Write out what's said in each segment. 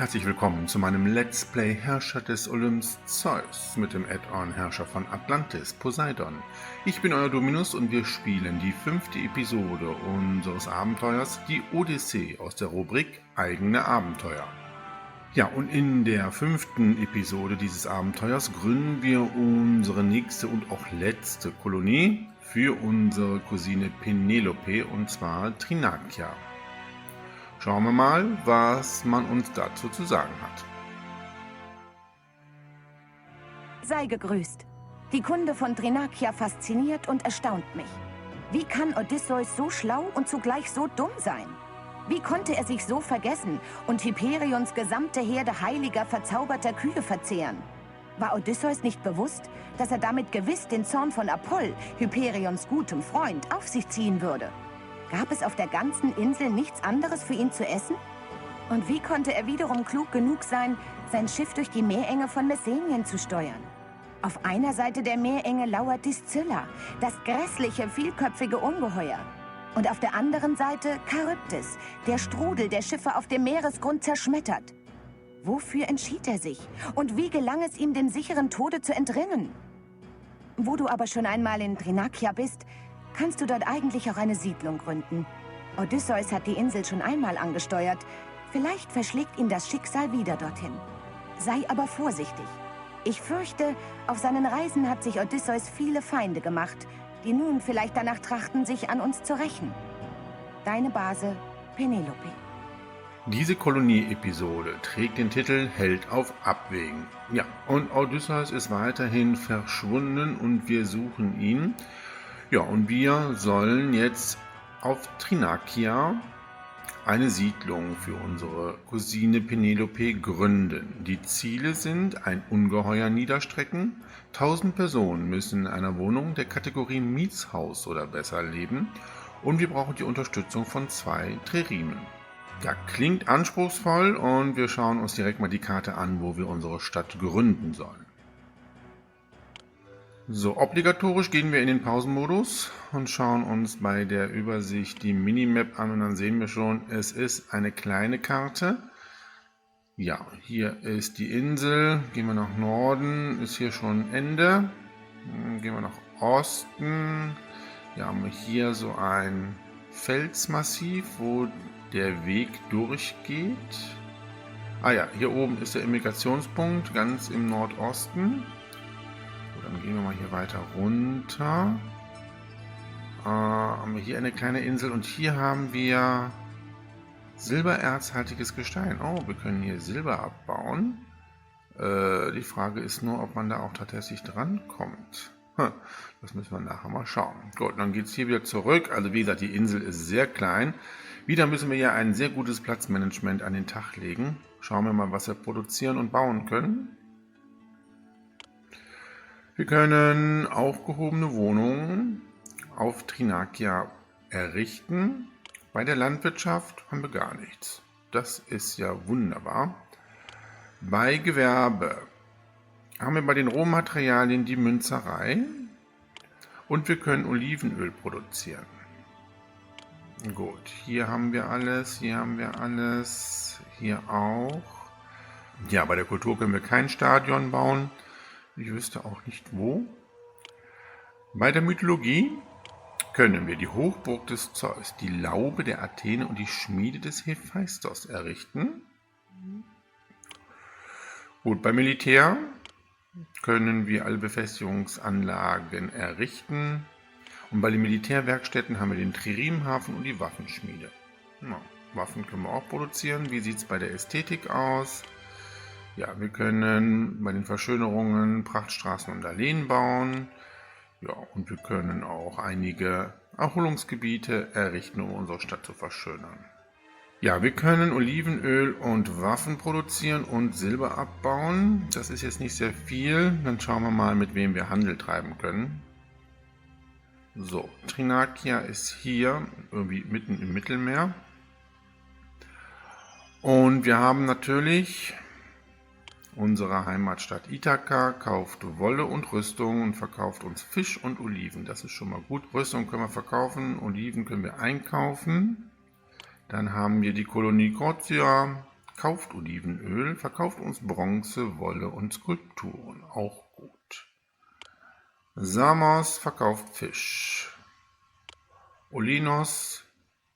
herzlich willkommen zu meinem Let's Play Herrscher des Olymps Zeus mit dem Add-on Herrscher von Atlantis, Poseidon. Ich bin euer Dominus und wir spielen die 5. Episode unseres Abenteuers, die Odyssee aus der Rubrik Eigene Abenteuer. Ja, und in der 5. Episode dieses Abenteuers gründen wir unsere nächste und auch letzte Kolonie für unsere Cousine Penelope, und zwar Thrinakia. Schauen wir mal, was man uns dazu zu sagen hat. Sei gegrüßt. Die Kunde von Thrinakia fasziniert und erstaunt mich. Wie kann Odysseus so schlau und zugleich so dumm sein? Wie konnte er sich so vergessen und Hyperions gesamte Herde heiliger, verzauberter Kühe verzehren? War Odysseus nicht bewusst, dass er damit gewiss den Zorn von Apoll, Hyperions gutem Freund, auf sich ziehen würde? Gab es auf der ganzen Insel nichts anderes für ihn zu essen? Und wie konnte er wiederum klug genug sein, sein Schiff durch die Meerenge von Messenien zu steuern? Auf einer Seite der Meerenge lauert die Scylla, das grässliche, vielköpfige Ungeheuer. Und auf der anderen Seite Charybdis, der Strudel, der Schiffe auf dem Meeresgrund zerschmettert. Wofür entschied er sich? Und wie gelang es ihm, dem sicheren Tode zu entrinnen? Wo du aber schon einmal in Thrinakia bist, kannst du dort eigentlich auch eine Siedlung gründen. Odysseus hat die Insel schon einmal angesteuert. Vielleicht verschlägt ihn das Schicksal wieder dorthin. Sei aber vorsichtig. Ich fürchte, auf seinen Reisen hat sich Odysseus viele Feinde gemacht, die nun vielleicht danach trachten, sich an uns zu rächen. Deine Base, Penelope. Diese Kolonie-Episode trägt den Titel Held auf Abwägen. Ja, und Odysseus ist weiterhin verschwunden und wir suchen ihn. Ja, und wir sollen jetzt auf Thrinakia eine Siedlung für unsere Cousine Penelope gründen. Die Ziele sind: ein Ungeheuer niederstrecken, 1000 Personen müssen in einer Wohnung der Kategorie Mietshaus oder besser leben und wir brauchen die Unterstützung von 2 Triremen. Ja, klingt anspruchsvoll und wir schauen uns direkt mal die Karte an, wo wir unsere Stadt gründen sollen. So, obligatorisch gehen wir in den Pausenmodus und schauen uns bei der Übersicht die Minimap an und dann sehen wir schon, es ist eine kleine Karte. Ja, hier ist die Insel, gehen wir nach Norden, ist hier schon Ende. Dann gehen wir nach Osten, ja, haben wir hier so ein Felsmassiv, wo der Weg durchgeht. Ah ja, hier oben ist der Immigrationspunkt, ganz im Nordosten. Dann gehen wir mal hier weiter runter. Haben wir hier eine kleine Insel und hier haben wir silbererzhaltiges Gestein. Oh, wir können hier Silber abbauen. Die Frage ist nur, ob man da auch tatsächlich drankommt. Das müssen wir nachher mal schauen. Gut, dann geht es hier wieder zurück. Also wie gesagt, die Insel ist sehr klein. Wieder müssen wir ja ein sehr gutes Platzmanagement an den Tag legen. Schauen wir mal, was wir produzieren und bauen können. Wir können aufgehobene Wohnungen auf Thrinakia errichten. Bei der Landwirtschaft haben wir gar nichts. Das ist ja wunderbar. Bei Gewerbe haben wir bei den Rohmaterialien die Münzerei und wir können Olivenöl produzieren. Gut, hier haben wir alles, hier haben wir alles, hier auch. Ja, bei der Kultur können wir kein Stadion bauen. Ich wüsste auch nicht wo. Bei der Mythologie können wir die Hochburg des Zeus, die Laube der Athene und die Schmiede des Hephaistos errichten. Gut, beim Militär können wir alle Befestigungsanlagen errichten. Und bei den Militärwerkstätten haben wir den Triremenhafen und die Waffenschmiede. Ja, Waffen können wir auch produzieren. Wie sieht es bei der Ästhetik aus? Ja, wir können bei den Verschönerungen Prachtstraßen und Alleen bauen. Ja, und wir können auch einige Erholungsgebiete errichten, um unsere Stadt zu verschönern. Ja, wir können Olivenöl und Waffen produzieren und Silber abbauen. Das ist jetzt nicht sehr viel. Dann schauen wir mal, mit wem wir Handel treiben können. So, Thrinakia ist hier, irgendwie mitten im Mittelmeer. Und wir haben natürlich unsere Heimatstadt Ithaka, kauft Wolle und Rüstung und verkauft uns Fisch und Oliven. Das ist schon mal gut. Rüstung können wir verkaufen, Oliven können wir einkaufen. Dann haben wir die Kolonie Cortia, kauft Olivenöl, verkauft uns Bronze, Wolle und Skulpturen. Auch gut. Samos verkauft Fisch. Olinos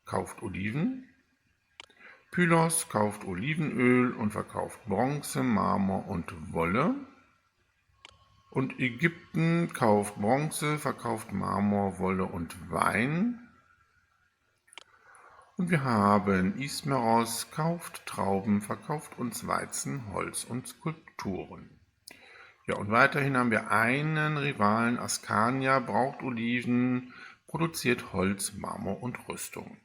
kauft Oliven. Pylos kauft Olivenöl und verkauft Bronze, Marmor und Wolle. Und Ägypten kauft Bronze, verkauft Marmor, Wolle und Wein. Und wir haben Ismeros kauft Trauben, verkauft uns Weizen, Holz und Skulpturen. Ja, und weiterhin haben wir einen Rivalen, Askania, braucht Oliven, produziert Holz, Marmor und Rüstung.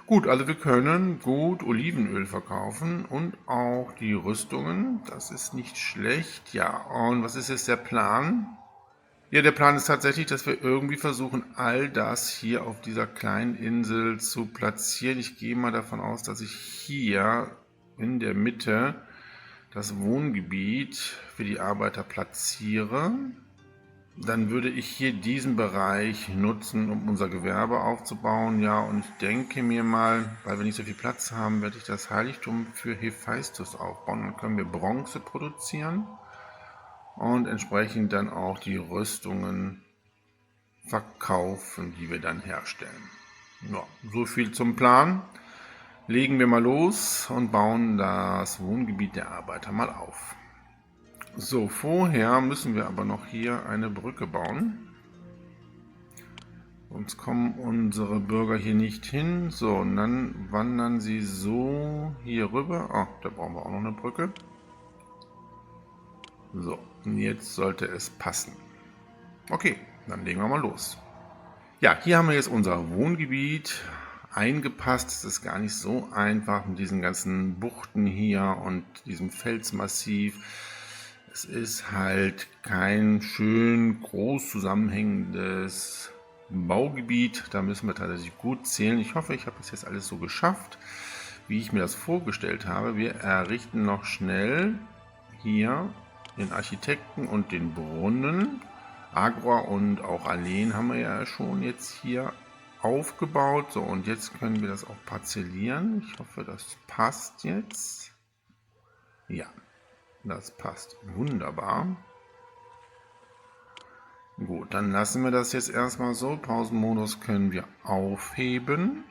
Gut, also wir können gut Olivenöl verkaufen und auch die Rüstungen. Das ist nicht schlecht. Ja, und was ist jetzt der Plan? Ja, der Plan ist tatsächlich, dass wir irgendwie versuchen, all das hier auf dieser kleinen Insel zu platzieren. Ich gehe mal davon aus, dass ich hier in der Mitte das Wohngebiet für die Arbeiter platziere. Dann würde ich hier diesen Bereich nutzen, um unser Gewerbe aufzubauen. Ja, und ich denke mir mal, weil wir nicht so viel Platz haben, werde ich das Heiligtum für Hephaistos aufbauen. Dann können wir Bronze produzieren und entsprechend dann auch die Rüstungen verkaufen, die wir dann herstellen. Ja, so viel zum Plan. Legen wir mal los und bauen das Wohngebiet der Arbeiter mal auf. So, vorher müssen wir aber noch hier eine Brücke bauen. Sonst kommen unsere Bürger hier nicht hin. So, und dann wandern sie so hier rüber. Ah, da brauchen wir auch noch eine Brücke. So, und jetzt sollte es passen. Okay, dann legen wir mal los. Ja, hier haben wir jetzt unser Wohngebiet eingepasst. Es ist gar nicht so einfach mit diesen ganzen Buchten hier und diesem Felsmassiv. Es ist halt kein schön groß zusammenhängendes Baugebiet. Da müssen wir tatsächlich gut zählen. Ich hoffe, ich habe das jetzt alles so geschafft, wie ich mir das vorgestellt habe. Wir errichten noch schnell hier den Architekten und den Brunnen. Agora und auch Alleen haben wir ja schon jetzt hier aufgebaut. So, und jetzt können wir das auch parzellieren. Ich hoffe, das passt jetzt. Ja. Das passt wunderbar. Gut, dann lassen wir das jetzt erstmal so. Pausenmodus können wir aufheben.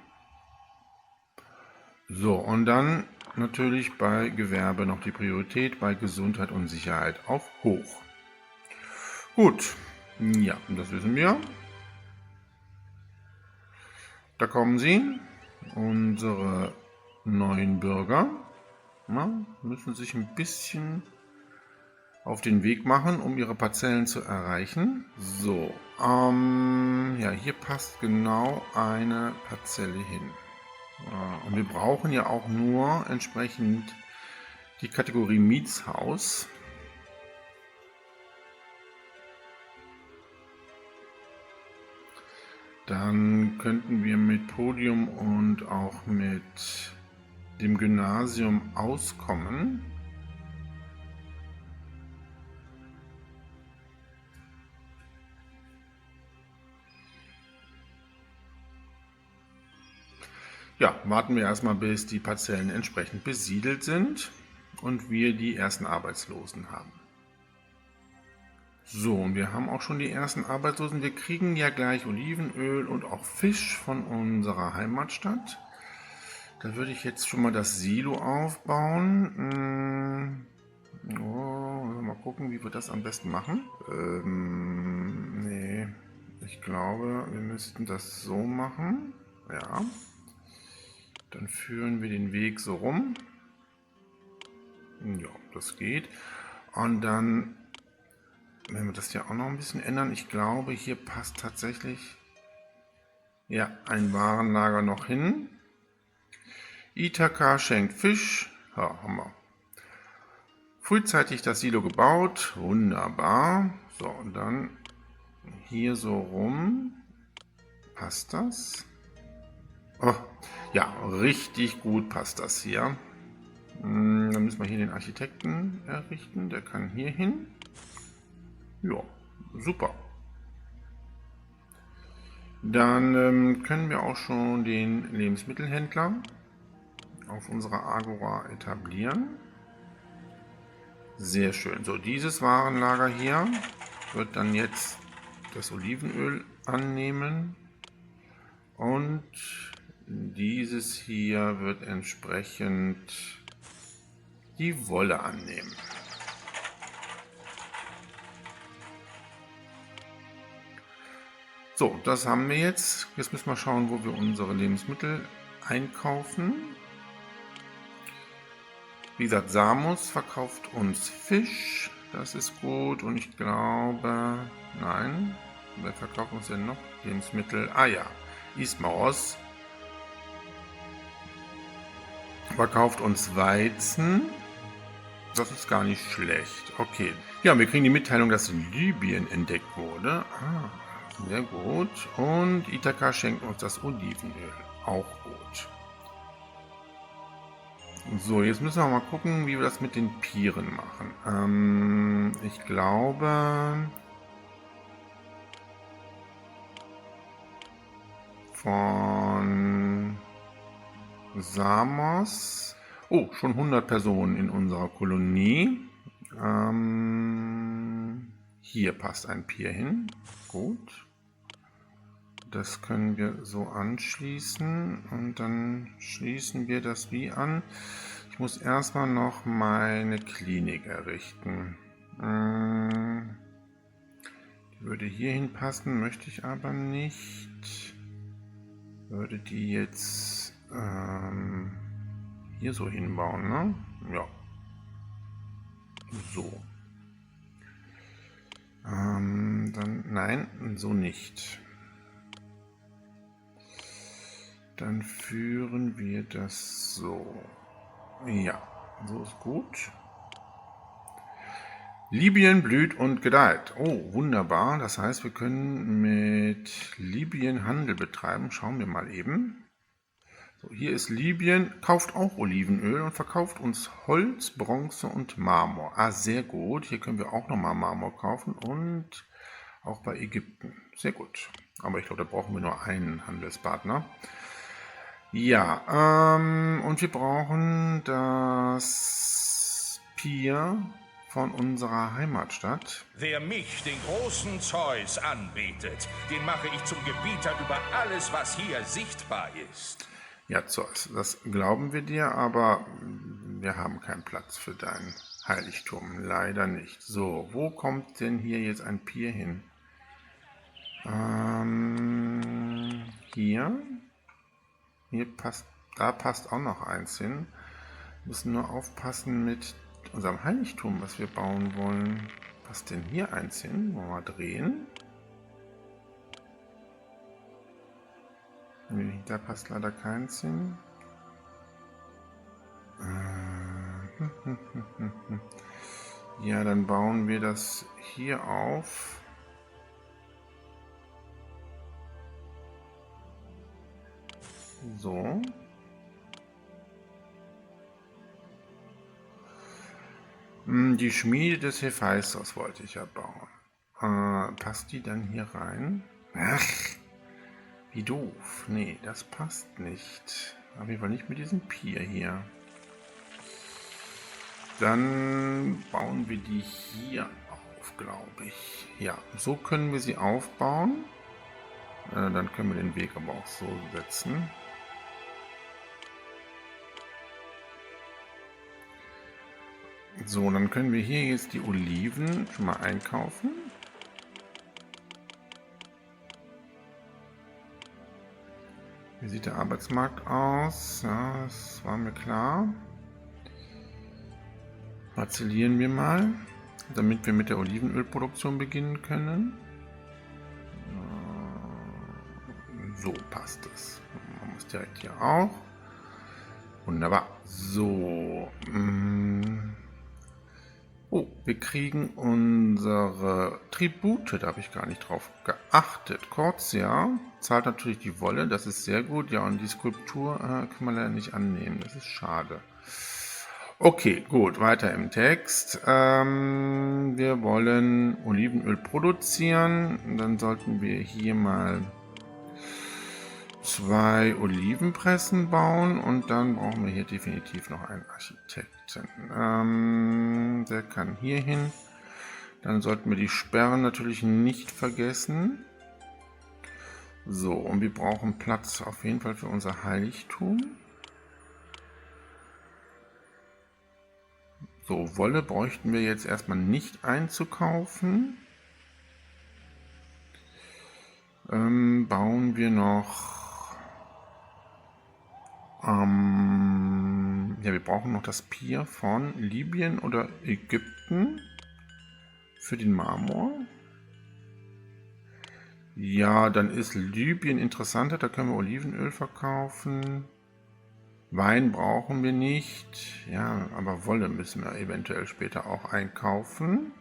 So, und dann natürlich bei Gewerbe noch die Priorität, bei Gesundheit und Sicherheit auf hoch. Gut, ja, das wissen wir. Da kommen sie, unsere neuen Bürger. Müssen sich ein bisschen auf den Weg machen, um ihre Parzellen zu erreichen. So, ja, hier passt genau eine Parzelle hin. Und wir brauchen ja auch nur entsprechend die Kategorie Mietshaus. Dann könnten wir mit Podium und auch mit dem Gymnasium auskommen. Ja, warten wir erstmal, bis die Parzellen entsprechend besiedelt sind und wir die ersten Arbeitslosen haben. So, und wir haben auch schon die ersten Arbeitslosen. Wir kriegen ja gleich Olivenöl und auch Fisch von unserer Heimatstadt. Da würde ich jetzt schon mal das Silo aufbauen. Mal gucken, wie wir das am besten machen. Nee, ich glaube, wir müssten das so machen. Ja. Dann führen wir den Weg so rum. Ja, das geht. Und dann werden wir das ja auch noch ein bisschen ändern. Ich glaube, hier passt tatsächlich ja ein Warenlager noch hin. Ithaka schenkt Fisch. Ja, haben wir. Frühzeitig das Silo gebaut. Wunderbar. So, und dann hier so rum. Passt das? Oh, ja, richtig gut passt das hier. Dann müssen wir hier den Architekten errichten. Der kann hier hin. Ja, super. Dann können wir auch schon den Lebensmittelhändler auf unserer Agora etablieren. Sehr schön. So, dieses Warenlager hier wird dann jetzt das Olivenöl annehmen und dieses hier wird entsprechend die Wolle annehmen. So, das haben wir jetzt. Jetzt müssen wir schauen, wo wir unsere Lebensmittel einkaufen. Wie gesagt, Samus verkauft uns Fisch. Das ist gut. Und ich glaube, nein, wer verkauft uns denn noch Lebensmittel? Ah ja, Ismaros verkauft uns Weizen. Das ist gar nicht schlecht. Okay. Ja, wir kriegen die Mitteilung, dass Libyen entdeckt wurde. Ah, sehr gut. Und Ithaka schenkt uns das Olivenöl. Auch gut. So, jetzt müssen wir mal gucken, wie wir das mit den Pieren machen. Ich glaube, von Samos. Oh, schon 100 Personen in unserer Kolonie. Hier passt ein Pier hin. Gut. Das können wir so anschließen und dann schließen wir das wie an. Ich muss erstmal noch meine Klinik errichten. Die würde hier hinpassen, möchte ich aber nicht. Würde die jetzt hier so hinbauen, ne? Ja. So. Dann, nein, so nicht. Dann führen wir das so. Ja, so ist gut. Libyen blüht und gedeiht. Oh, wunderbar. Das heißt, wir können mit Libyen Handel betreiben. Schauen wir mal eben. So, hier ist Libyen, kauft auch Olivenöl und verkauft uns Holz, Bronze und Marmor. Ah, sehr gut. Hier können wir auch nochmal Marmor kaufen und auch bei Ägypten. Sehr gut. Aber ich glaube, da brauchen wir nur einen Handelspartner. Ja, und wir brauchen das Pier von unserer Heimatstadt. Wer mich, den großen Zeus, anbetet, den mache ich zum Gebieter über alles, was hier sichtbar ist. Ja, Zeus, das glauben wir dir, aber wir haben keinen Platz für dein Heiligtum. Leider nicht. So, wo kommt denn hier jetzt ein Pier hin? Hier. Hier passt, da passt auch noch eins hin. Wir müssen nur aufpassen mit unserem Heiligtum, was wir bauen wollen. Passt denn hier eins hin? Wollen wir mal drehen? Da passt leider keins hin. Ja, dann bauen wir das hier auf. So. Die Schmiede des Hephaistos wollte ich ja bauen. Passt die dann hier rein? Ach, wie doof. Nee, das passt nicht. Auf jeden Fall nicht mit diesem Pier hier. Dann bauen wir die hier auf, glaube ich. Ja, so können wir sie aufbauen. Dann können wir den Weg aber auch so setzen. So, dann können wir hier jetzt die Oliven schon mal einkaufen. Wie sieht der Arbeitsmarkt aus? Ja, das war mir klar. Parzellieren wir mal, damit wir mit der Olivenölproduktion beginnen können. So passt es. Man muss direkt hier auch. Wunderbar. So. Oh, wir kriegen unsere Tribute, da habe ich gar nicht drauf geachtet. Corsia zahlt natürlich die Wolle, das ist sehr gut. Ja, und die Skulptur kann man leider nicht annehmen, das ist schade. Okay, gut, weiter im Text. Wir wollen Olivenöl produzieren. Dann sollten wir hier mal 2 Olivenpressen bauen und dann brauchen wir hier definitiv noch einen Architekten. Der kann hier hin. Dann sollten wir die Sperren natürlich nicht vergessen. So, und wir brauchen Platz auf jeden Fall für unser Heiligtum. So, Wolle bräuchten wir jetzt erstmal nicht einzukaufen. Bauen wir noch... ja, wir brauchen noch das Pier von Libyen oder Ägypten für den Marmor. Ja, dann ist Libyen interessanter, da können wir Olivenöl verkaufen. Wein brauchen wir nicht. Ja, aber Wolle müssen wir eventuell später auch einkaufen.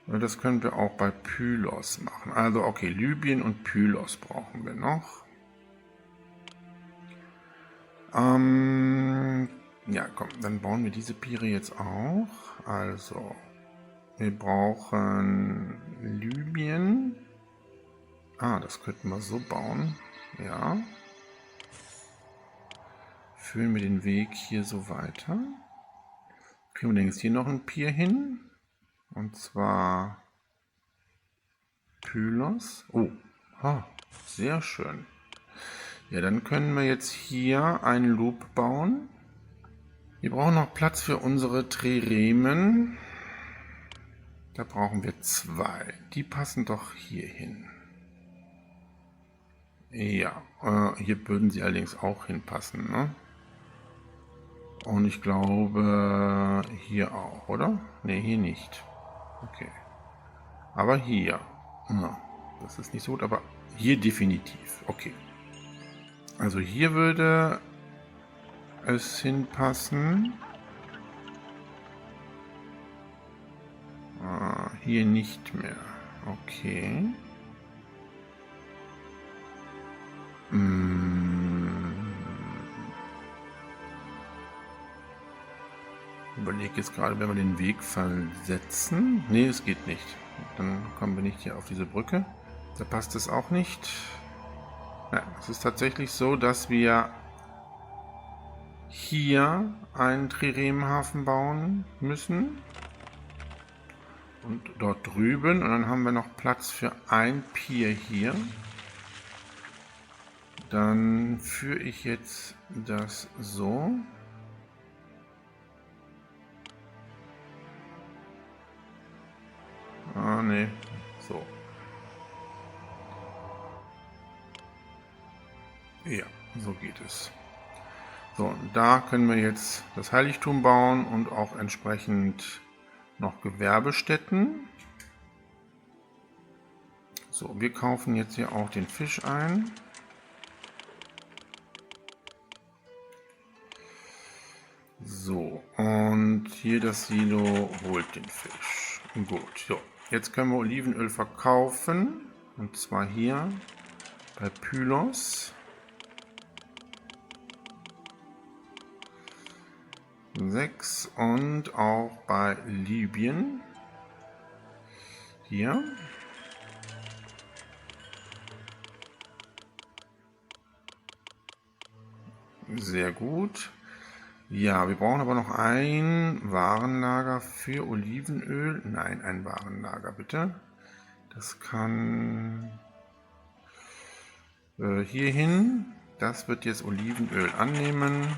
Das können wir auch bei Pylos machen. Also okay, Libyen und Pylos brauchen wir noch. Ja, komm, dann bauen wir diese Piere jetzt auch. Also, wir brauchen Libyen. Das könnten wir so bauen. Ja. Führen wir den Weg hier so weiter. Kriegen wir denn jetzt hier noch ein Pier hin? Und zwar Pylos. Oh, sehr schön. Ja, dann können wir jetzt hier einen Loop bauen. Wir brauchen noch Platz für unsere Triremen. Da brauchen wir 2. Die passen doch hier hin. Ja, hier würden sie allerdings auch hinpassen, ne? Und ich glaube, hier auch, oder? Ne, hier nicht. Okay. Aber hier. Ja, das ist nicht so gut, aber hier definitiv. Okay. Also hier würde es hinpassen. Hier nicht mehr. Okay. Überlege jetzt gerade, wenn wir den Weg versetzen. Ne, es geht nicht. Dann kommen wir nicht hier auf diese Brücke. Da passt es auch nicht. Ja, es ist tatsächlich so, dass wir hier einen Triremhafen bauen müssen. Und dort drüben. Und dann haben wir noch Platz für ein Pier hier. Dann führe ich jetzt das so. Ne, so. Ja, so geht es. So, und da können wir jetzt das Heiligtum bauen und auch entsprechend noch Gewerbestätten. So, wir kaufen jetzt hier auch den Fisch ein. So, und hier das Silo holt den Fisch. Gut, so. Jetzt können wir Olivenöl verkaufen. Und zwar hier bei Pylos. 6 und auch bei Libyen. Hier. Sehr gut. Ja, wir brauchen aber noch ein Warenlager für Olivenöl. Nein, ein Warenlager bitte. Das kann hier hin. Das wird jetzt Olivenöl annehmen.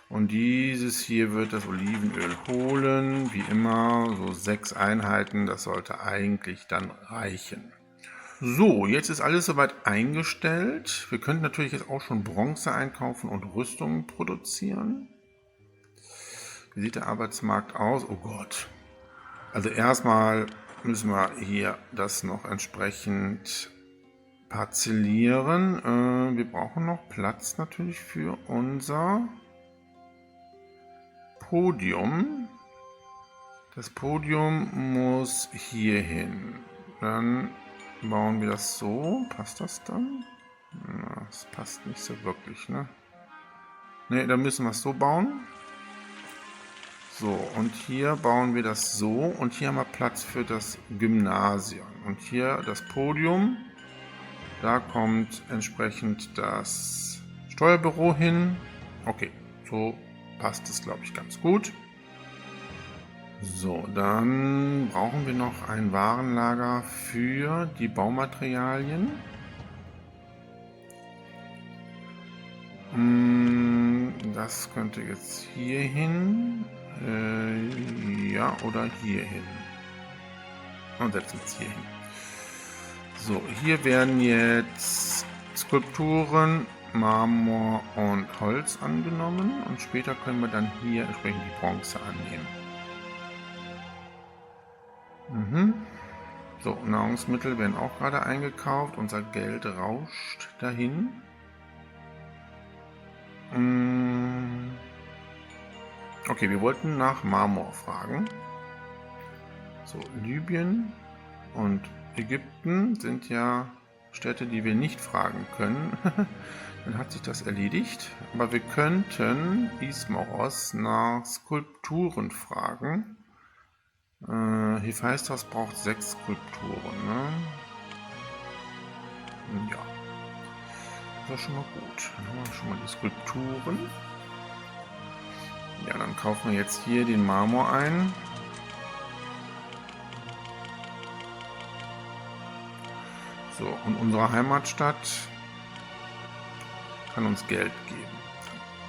Und dieses hier wird das Olivenöl holen. Wie immer, so 6 Einheiten. Das sollte eigentlich dann reichen. So, jetzt ist alles soweit eingestellt. Wir könnten natürlich jetzt auch schon Bronze einkaufen und Rüstungen produzieren. Wie sieht der Arbeitsmarkt aus? Oh Gott. Also erstmal müssen wir hier das noch entsprechend parzellieren. Wir brauchen noch Platz natürlich für unser Podium. Das Podium muss hier hin. Dann bauen wir das so. Passt das dann? Na, das passt nicht so wirklich, ne? Ne, dann müssen wir es so bauen. So, und hier bauen wir das so. Und hier haben wir Platz für das Gymnasium. Und hier das Podium. Da kommt entsprechend das Steuerbüro hin. Okay, so passt es, glaube ich, ganz gut. So, dann brauchen wir noch ein Warenlager für die Baumaterialien. Das könnte jetzt hier hin. Ja, oder hier hin. Und setzen wir es hier hin. So, hier werden jetzt Skulpturen, Marmor und Holz angenommen. Und später können wir dann hier entsprechend die Bronze annehmen. So, Nahrungsmittel werden auch gerade eingekauft. Unser Geld rauscht dahin. Okay, wir wollten nach Marmor fragen. So, Libyen und Ägypten sind ja Städte, die wir nicht fragen können. Dann hat sich das erledigt. Aber wir könnten Ismaros nach Skulpturen fragen. Hephaistos braucht 6 Skulpturen, ne? Ja. Das war schon mal gut. Dann haben wir schon mal die Skulpturen. Ja, dann kaufen wir jetzt hier den Marmor ein. So, und unsere Heimatstadt kann uns Geld geben.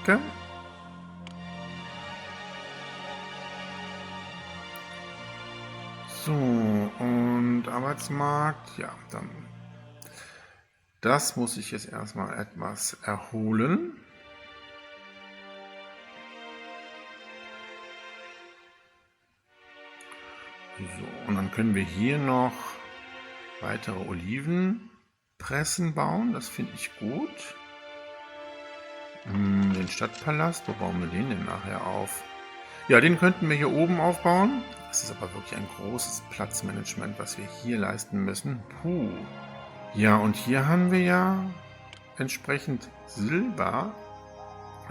Danke. So, und Arbeitsmarkt, ja, dann das muss ich jetzt erstmal etwas erholen. So, und dann können wir hier noch weitere Olivenpressen bauen. Das finde ich gut. Den Stadtpalast, wo bauen wir den denn nachher auf? Ja, den könnten wir hier oben aufbauen. Das ist aber wirklich ein großes Platzmanagement, was wir hier leisten müssen. Puh. Ja, und hier haben wir ja entsprechend Silber,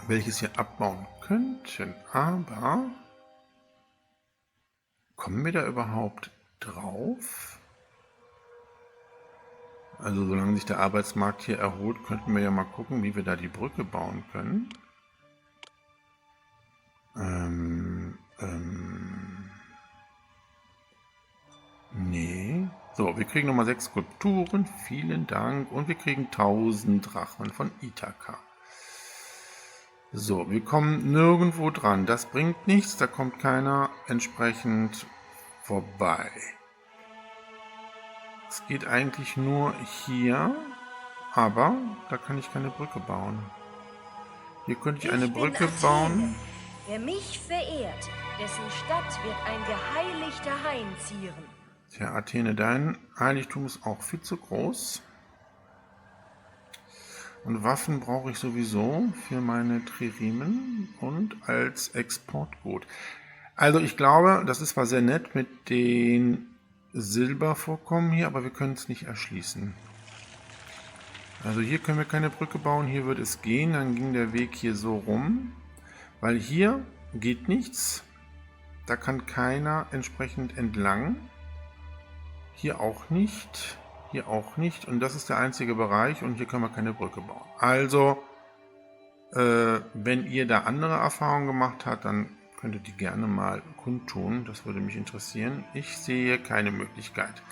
welches wir abbauen könnten. Aber kommen wir da überhaupt drauf? Also solange sich der Arbeitsmarkt hier erholt, könnten wir ja mal gucken, wie wir da die Brücke bauen können. Nee. So, wir kriegen nochmal 6 Skulpturen. Vielen Dank. Und wir kriegen 1000 Drachmen von Ithaka. So, wir kommen nirgendwo dran. Das bringt nichts. Da kommt keiner entsprechend vorbei. Es geht eigentlich nur hier. Aber da kann ich keine Brücke bauen. Hier könnte ich eine Brücke bauen. Wer mich verehrt, dessen Stadt wird ein geheiligter Hain zieren. Tja, Athene, dein Heiligtum ist auch viel zu groß. Und Waffen brauche ich sowieso für meine Triremen und als Exportgut. Also ich glaube, das ist zwar sehr nett mit den Silbervorkommen hier, aber wir können es nicht erschließen. Also hier können wir keine Brücke bauen, hier würde es gehen, dann ging der Weg hier so rum. Weil hier geht nichts, da kann keiner entsprechend entlang. Hier auch nicht, hier auch nicht. Und das ist der einzige Bereich und hier können wir keine Brücke bauen. Also, wenn ihr da andere Erfahrungen gemacht habt, dann könntet ihr gerne mal kundtun. Das würde mich interessieren. Ich sehe keine Möglichkeit.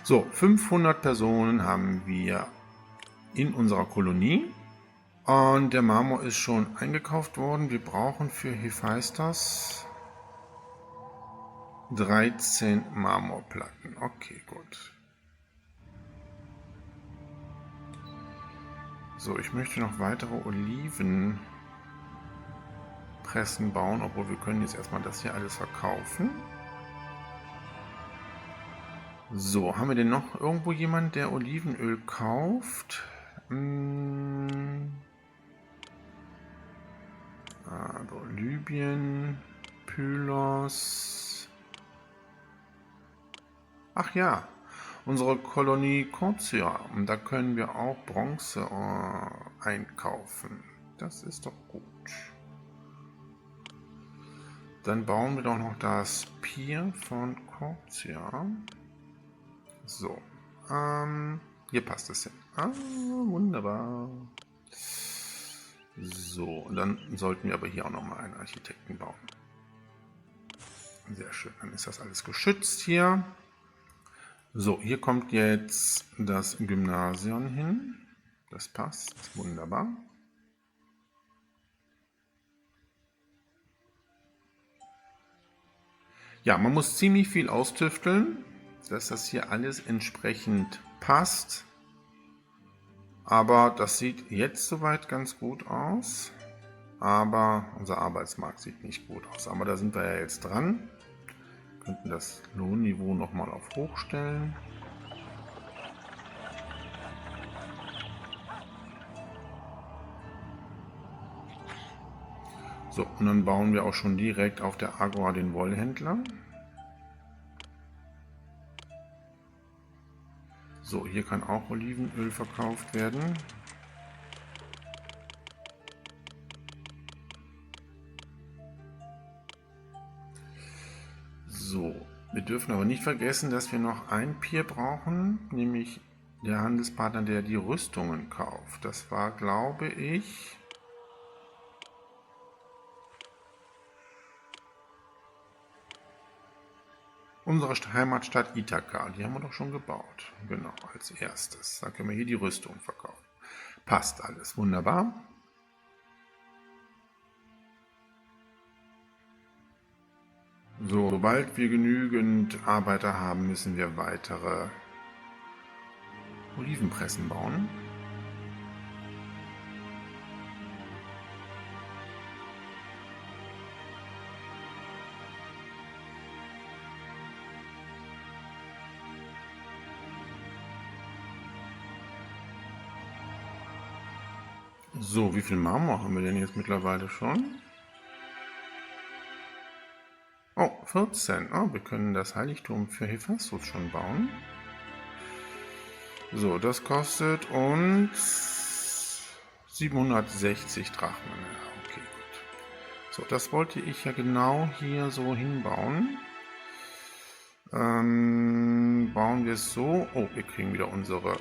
So, 500 Personen haben wir in unserer Kolonie. Und der Marmor ist schon eingekauft worden. Wir brauchen für Hephaistos 13 Marmorplatten. Okay, gut. So, ich möchte noch weitere Olivenpressen bauen, obwohl wir können jetzt erstmal das hier alles verkaufen. So, haben wir denn noch irgendwo jemanden, der Olivenöl kauft? Also Libyen, Pylos. Ach ja, unsere Kolonie Corcia. Und da können wir auch Bronze einkaufen. Das ist doch gut. Dann bauen wir doch noch das Pier von Corpsia. So, hier passt es hin. Wunderbar. So, und dann sollten wir aber hier auch nochmal einen Architekten bauen. Sehr schön, dann ist das alles geschützt hier. So, hier kommt jetzt das Gymnasium hin. Das passt, wunderbar. Ja, man muss ziemlich viel austüfteln, dass das hier alles entsprechend passt. Aber das sieht jetzt soweit ganz gut aus. Aber unser Arbeitsmarkt sieht nicht gut aus. Aber da sind wir ja jetzt dran. Wir könnten das Lohnniveau nochmal auf hoch stellen. So, und dann bauen wir auch schon direkt auf der Agora den Wollhändler. So, hier kann auch Olivenöl verkauft werden. So, wir dürfen aber nicht vergessen, dass wir noch ein Pier brauchen, nämlich der Handelspartner, der die Rüstungen kauft. Das war, glaube ich, unsere Heimatstadt Ithaka. Die haben wir doch schon gebaut. Genau, als erstes. Da können wir hier die Rüstung verkaufen. Passt alles, wunderbar. So, sobald wir genügend Arbeiter haben, müssen wir weitere Olivenpressen bauen. So, wie viel Marmor haben wir denn jetzt mittlerweile schon? Oh, 14. Oh, wir können das Heiligtum für Hephaestus schon bauen. So, das kostet uns 760 Drachmen. Ja, okay, gut. So, das wollte ich ja genau hier so hinbauen. Bauen wir es so. Oh, wir kriegen wieder unsere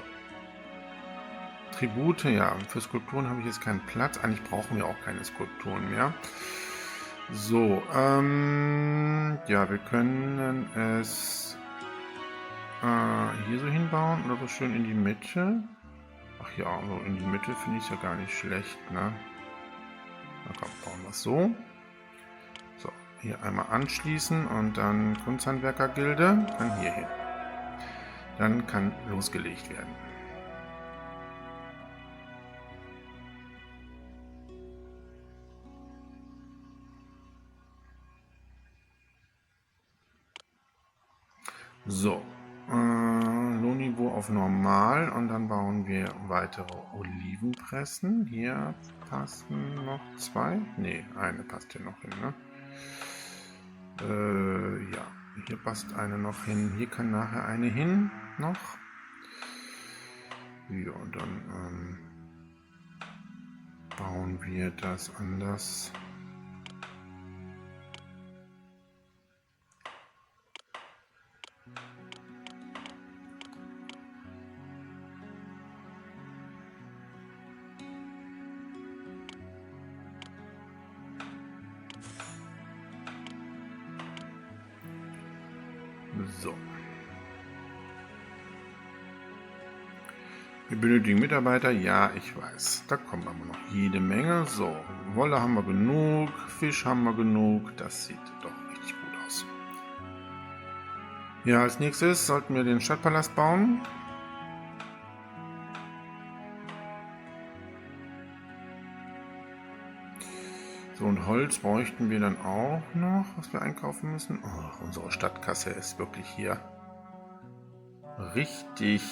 Tribute. Ja, für Skulpturen habe ich jetzt keinen Platz. Eigentlich brauchen wir auch keine Skulpturen mehr. So, ja, wir können es hier so hinbauen oder so schön in die Mitte. Ach ja, so in die Mitte finde ich es ja gar nicht schlecht, ne? Na komm, bauen wir es so. So, hier einmal anschließen und dann Kunsthandwerkergilde kann hier hin. Dann kann losgelegt werden. So, Lohnniveau auf normal und dann bauen wir weitere Olivenpressen. Hier passen noch 2. Ne, eine passt hier noch hin, ne? Ja, hier passt eine noch hin. Hier kann nachher eine hin noch. Ja, und dann bauen wir das anders. So. Wir benötigen Mitarbeiter, ja, ich weiß. Da kommen aber noch jede Menge. So, Wolle haben wir genug, Fisch haben wir genug. Das sieht doch richtig gut aus. Ja, als nächstes sollten wir den Stadtpalast bauen. So, und Holz bräuchten wir dann auch noch, was wir einkaufen müssen. Oh, unsere Stadtkasse ist wirklich hier richtig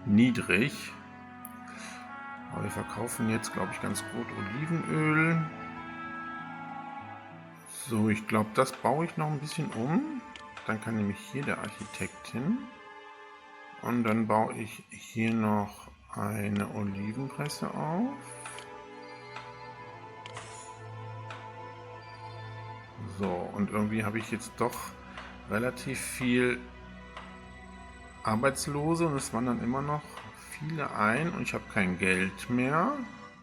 niedrig. Aber wir verkaufen jetzt, glaube ich, ganz gut Olivenöl. So, ich glaube, das baue ich noch ein bisschen um. Dann kann nämlich hier der Architekt hin. Und dann baue ich hier noch eine Olivenpresse auf. So, und irgendwie habe ich jetzt doch relativ viel Arbeitslose und es wandern immer noch viele ein und ich habe kein Geld mehr.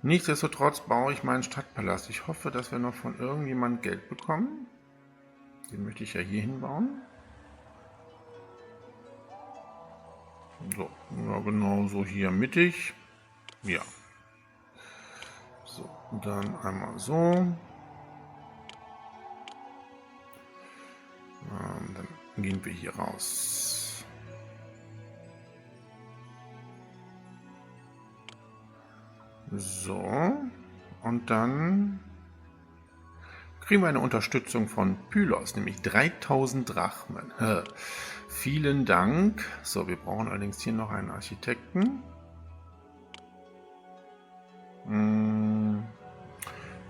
Nichtsdestotrotz baue ich meinen Stadtpalast. Ich hoffe, dass wir noch von irgendjemand Geld bekommen. Den möchte ich ja hier hinbauen. So, ja, genau so hier mittig. Ja. So, dann einmal so. Dann gehen wir hier raus. So, und dann kriegen wir eine Unterstützung von Pylos, nämlich 3000 Drachmen. Vielen Dank. So, wir brauchen allerdings hier noch einen Architekten.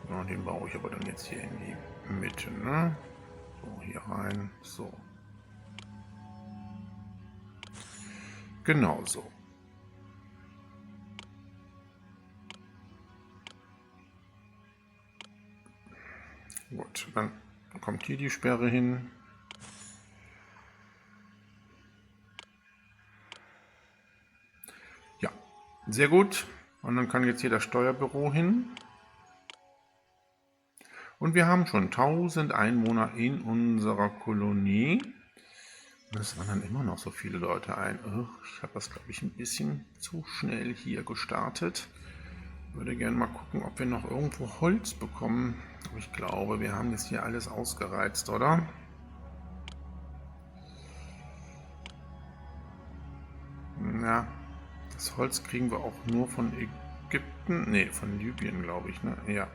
Ja, den baue ich aber dann jetzt hier in die Mitte, ne? So, hier rein. So. Genau so. Gut, dann kommt hier die Sperre hin. Ja, sehr gut. Und dann kann jetzt hier das Steuerbüro hin. Und wir haben schon 1000 Einwohner in unserer Kolonie. Und es wandern immer noch so viele Leute ein. Ich habe das, glaube ich, ein bisschen zu schnell hier gestartet. Ich würde gerne mal gucken, ob wir noch irgendwo Holz bekommen. Aber ich glaube, wir haben jetzt hier alles ausgereizt, oder? Ja, das Holz kriegen wir auch nur von Ägypten. Ne, von Libyen, glaube ich, ne? Ja.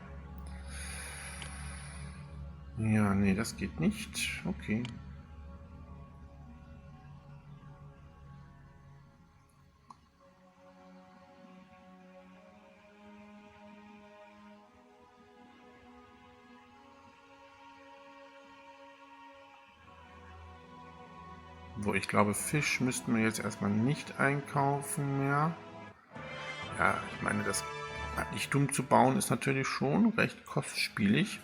Ja, nee, das geht nicht. Okay. So, ich glaube, Fisch müssten wir jetzt erstmal nicht einkaufen mehr. Ja, ich meine, das Reichtum zu bauen ist natürlich schon recht kostspielig.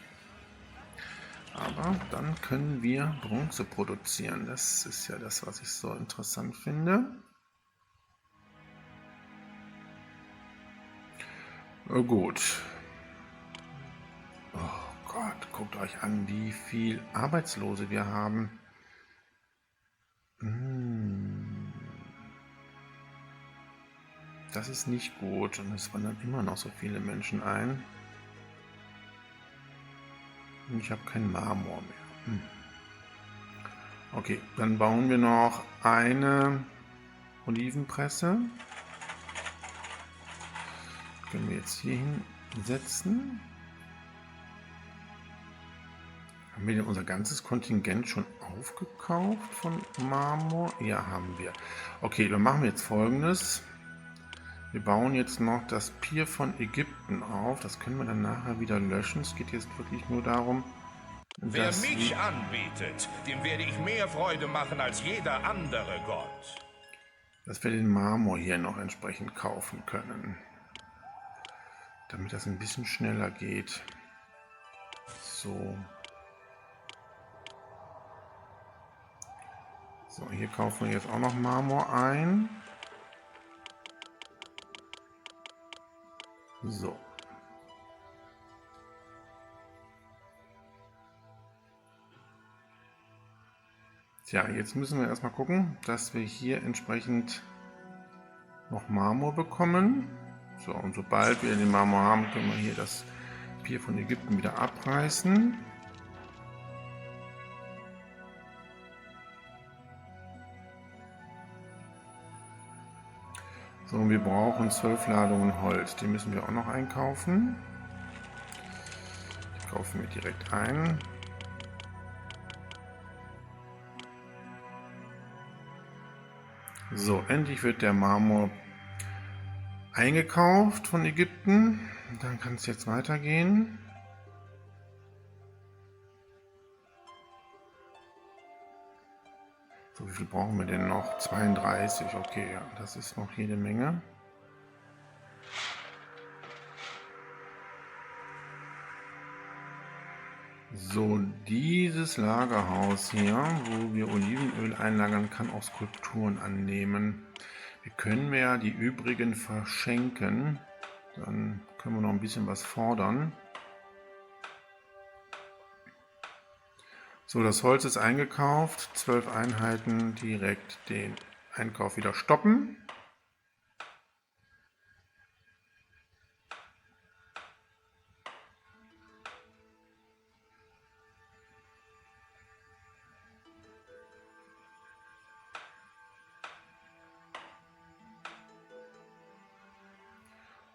Aber dann können wir Bronze produzieren. Das ist ja das, was ich so interessant finde. Gut. Oh Gott, guckt euch an, wie viel Arbeitslose wir haben. Das ist nicht gut und es wandern immer noch so viele Menschen ein. Und ich habe keinen Marmor mehr. Okay, dann bauen wir noch eine Olivenpresse. Können wir jetzt hier hinsetzen. Haben wir denn unser ganzes Kontingent schon aufgekauft von Marmor? Ja, haben wir. Okay, dann machen wir jetzt Folgendes. Wir bauen jetzt noch das Pier von Ägypten auf. Das können wir dann nachher wieder löschen. Es geht jetzt wirklich nur darum, Wer mich anbetet, dem werde ich mehr Freude machen als jeder andere Gott. dass wir den Marmor hier noch entsprechend kaufen können. Damit das ein bisschen schneller geht. So. So, hier kaufen wir jetzt auch noch Marmor ein. So. Tja, jetzt müssen wir erstmal gucken, dass wir hier entsprechend noch Marmor bekommen. So, und sobald wir den Marmor haben, können wir hier das Pier von Ägypten wieder abreißen. So, und wir brauchen 12 Ladungen Holz. Die müssen wir auch noch einkaufen. Die kaufen wir direkt ein. So, endlich wird der Marmor eingekauft von Ägypten. Dann kann es jetzt weitergehen. So, wie viel brauchen wir denn noch? 32, okay, ja, das ist noch jede Menge. So, dieses Lagerhaus hier, wo wir Olivenöl einlagern, kann auch Skulpturen annehmen. Wir können ja die übrigen verschenken. Dann können wir noch ein bisschen was fordern. So, das Holz ist eingekauft. 12 Einheiten, direkt den Einkauf wieder stoppen.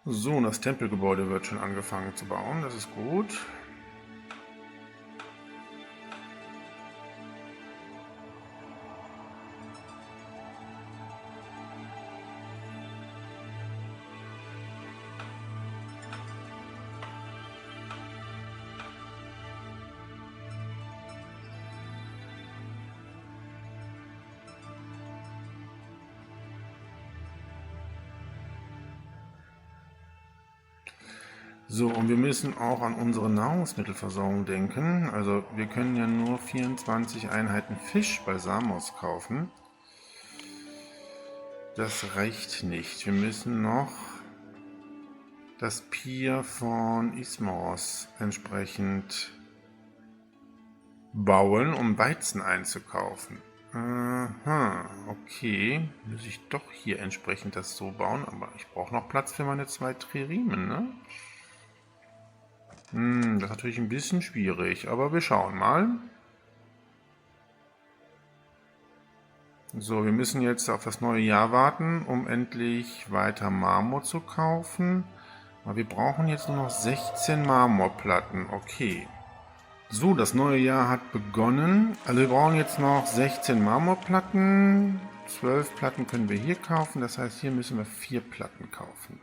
So, und das Tempelgebäude wird schon angefangen zu bauen, das ist gut. So, und wir müssen auch an unsere Nahrungsmittelversorgung denken. Also wir können ja nur 24 Einheiten Fisch bei Samos kaufen. Das reicht nicht. Wir müssen noch das Pier von Ismaros entsprechend bauen, um Weizen einzukaufen. Aha, okay. Muss ich doch hier entsprechend das so bauen, aber ich brauche noch Platz für meine 2 Triremen, ne? Das ist natürlich ein bisschen schwierig, aber wir schauen mal. So, wir müssen jetzt auf das neue Jahr warten, um endlich weiter Marmor zu kaufen. Aber wir brauchen jetzt nur noch 16 Marmorplatten. Okay. So, das neue Jahr hat begonnen. Also wir brauchen jetzt noch 16 Marmorplatten. 12 Platten können wir hier kaufen. Das heißt, hier müssen wir 4 Platten kaufen.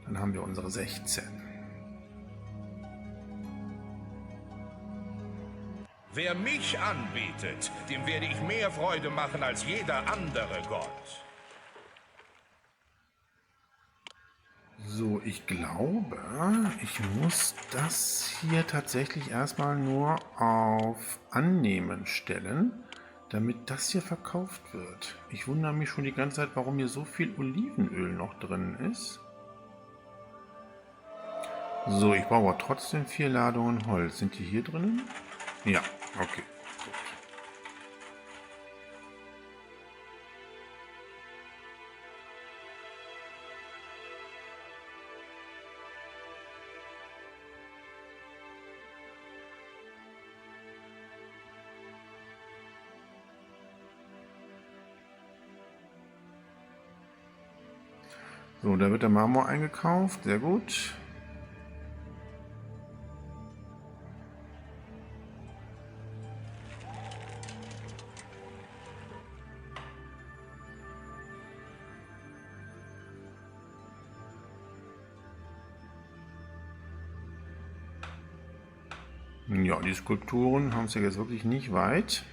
Dann haben wir unsere 16. Wer mich anbetet, dem werde ich mehr Freude machen als jeder andere Gott. So, ich glaube, ich muss das hier tatsächlich erstmal nur auf Annehmen stellen, damit das hier verkauft wird. Ich wundere mich schon die ganze Zeit, warum hier so viel Olivenöl noch drin ist. So, ich brauche aber trotzdem 4 Ladungen Holz. Sind die hier drin? Ja, okay. Gut. So, da wird der Marmor eingekauft. Sehr gut. Ja, die Skulpturen haben es ja jetzt wirklich nicht weit.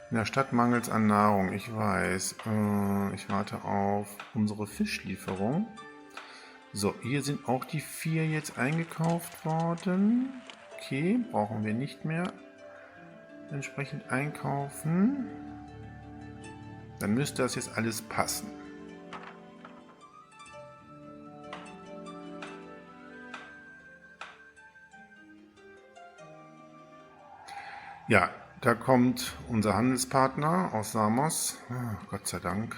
In der Stadt mangelt es an Nahrung, ich weiß. Ich warte auf unsere Fischlieferung. So, hier sind auch die 4 jetzt eingekauft worden. Okay, brauchen wir nicht mehr entsprechend einkaufen. Dann müsste das jetzt alles passen. Ja, da kommt unser Handelspartner aus Samos. Gott sei Dank.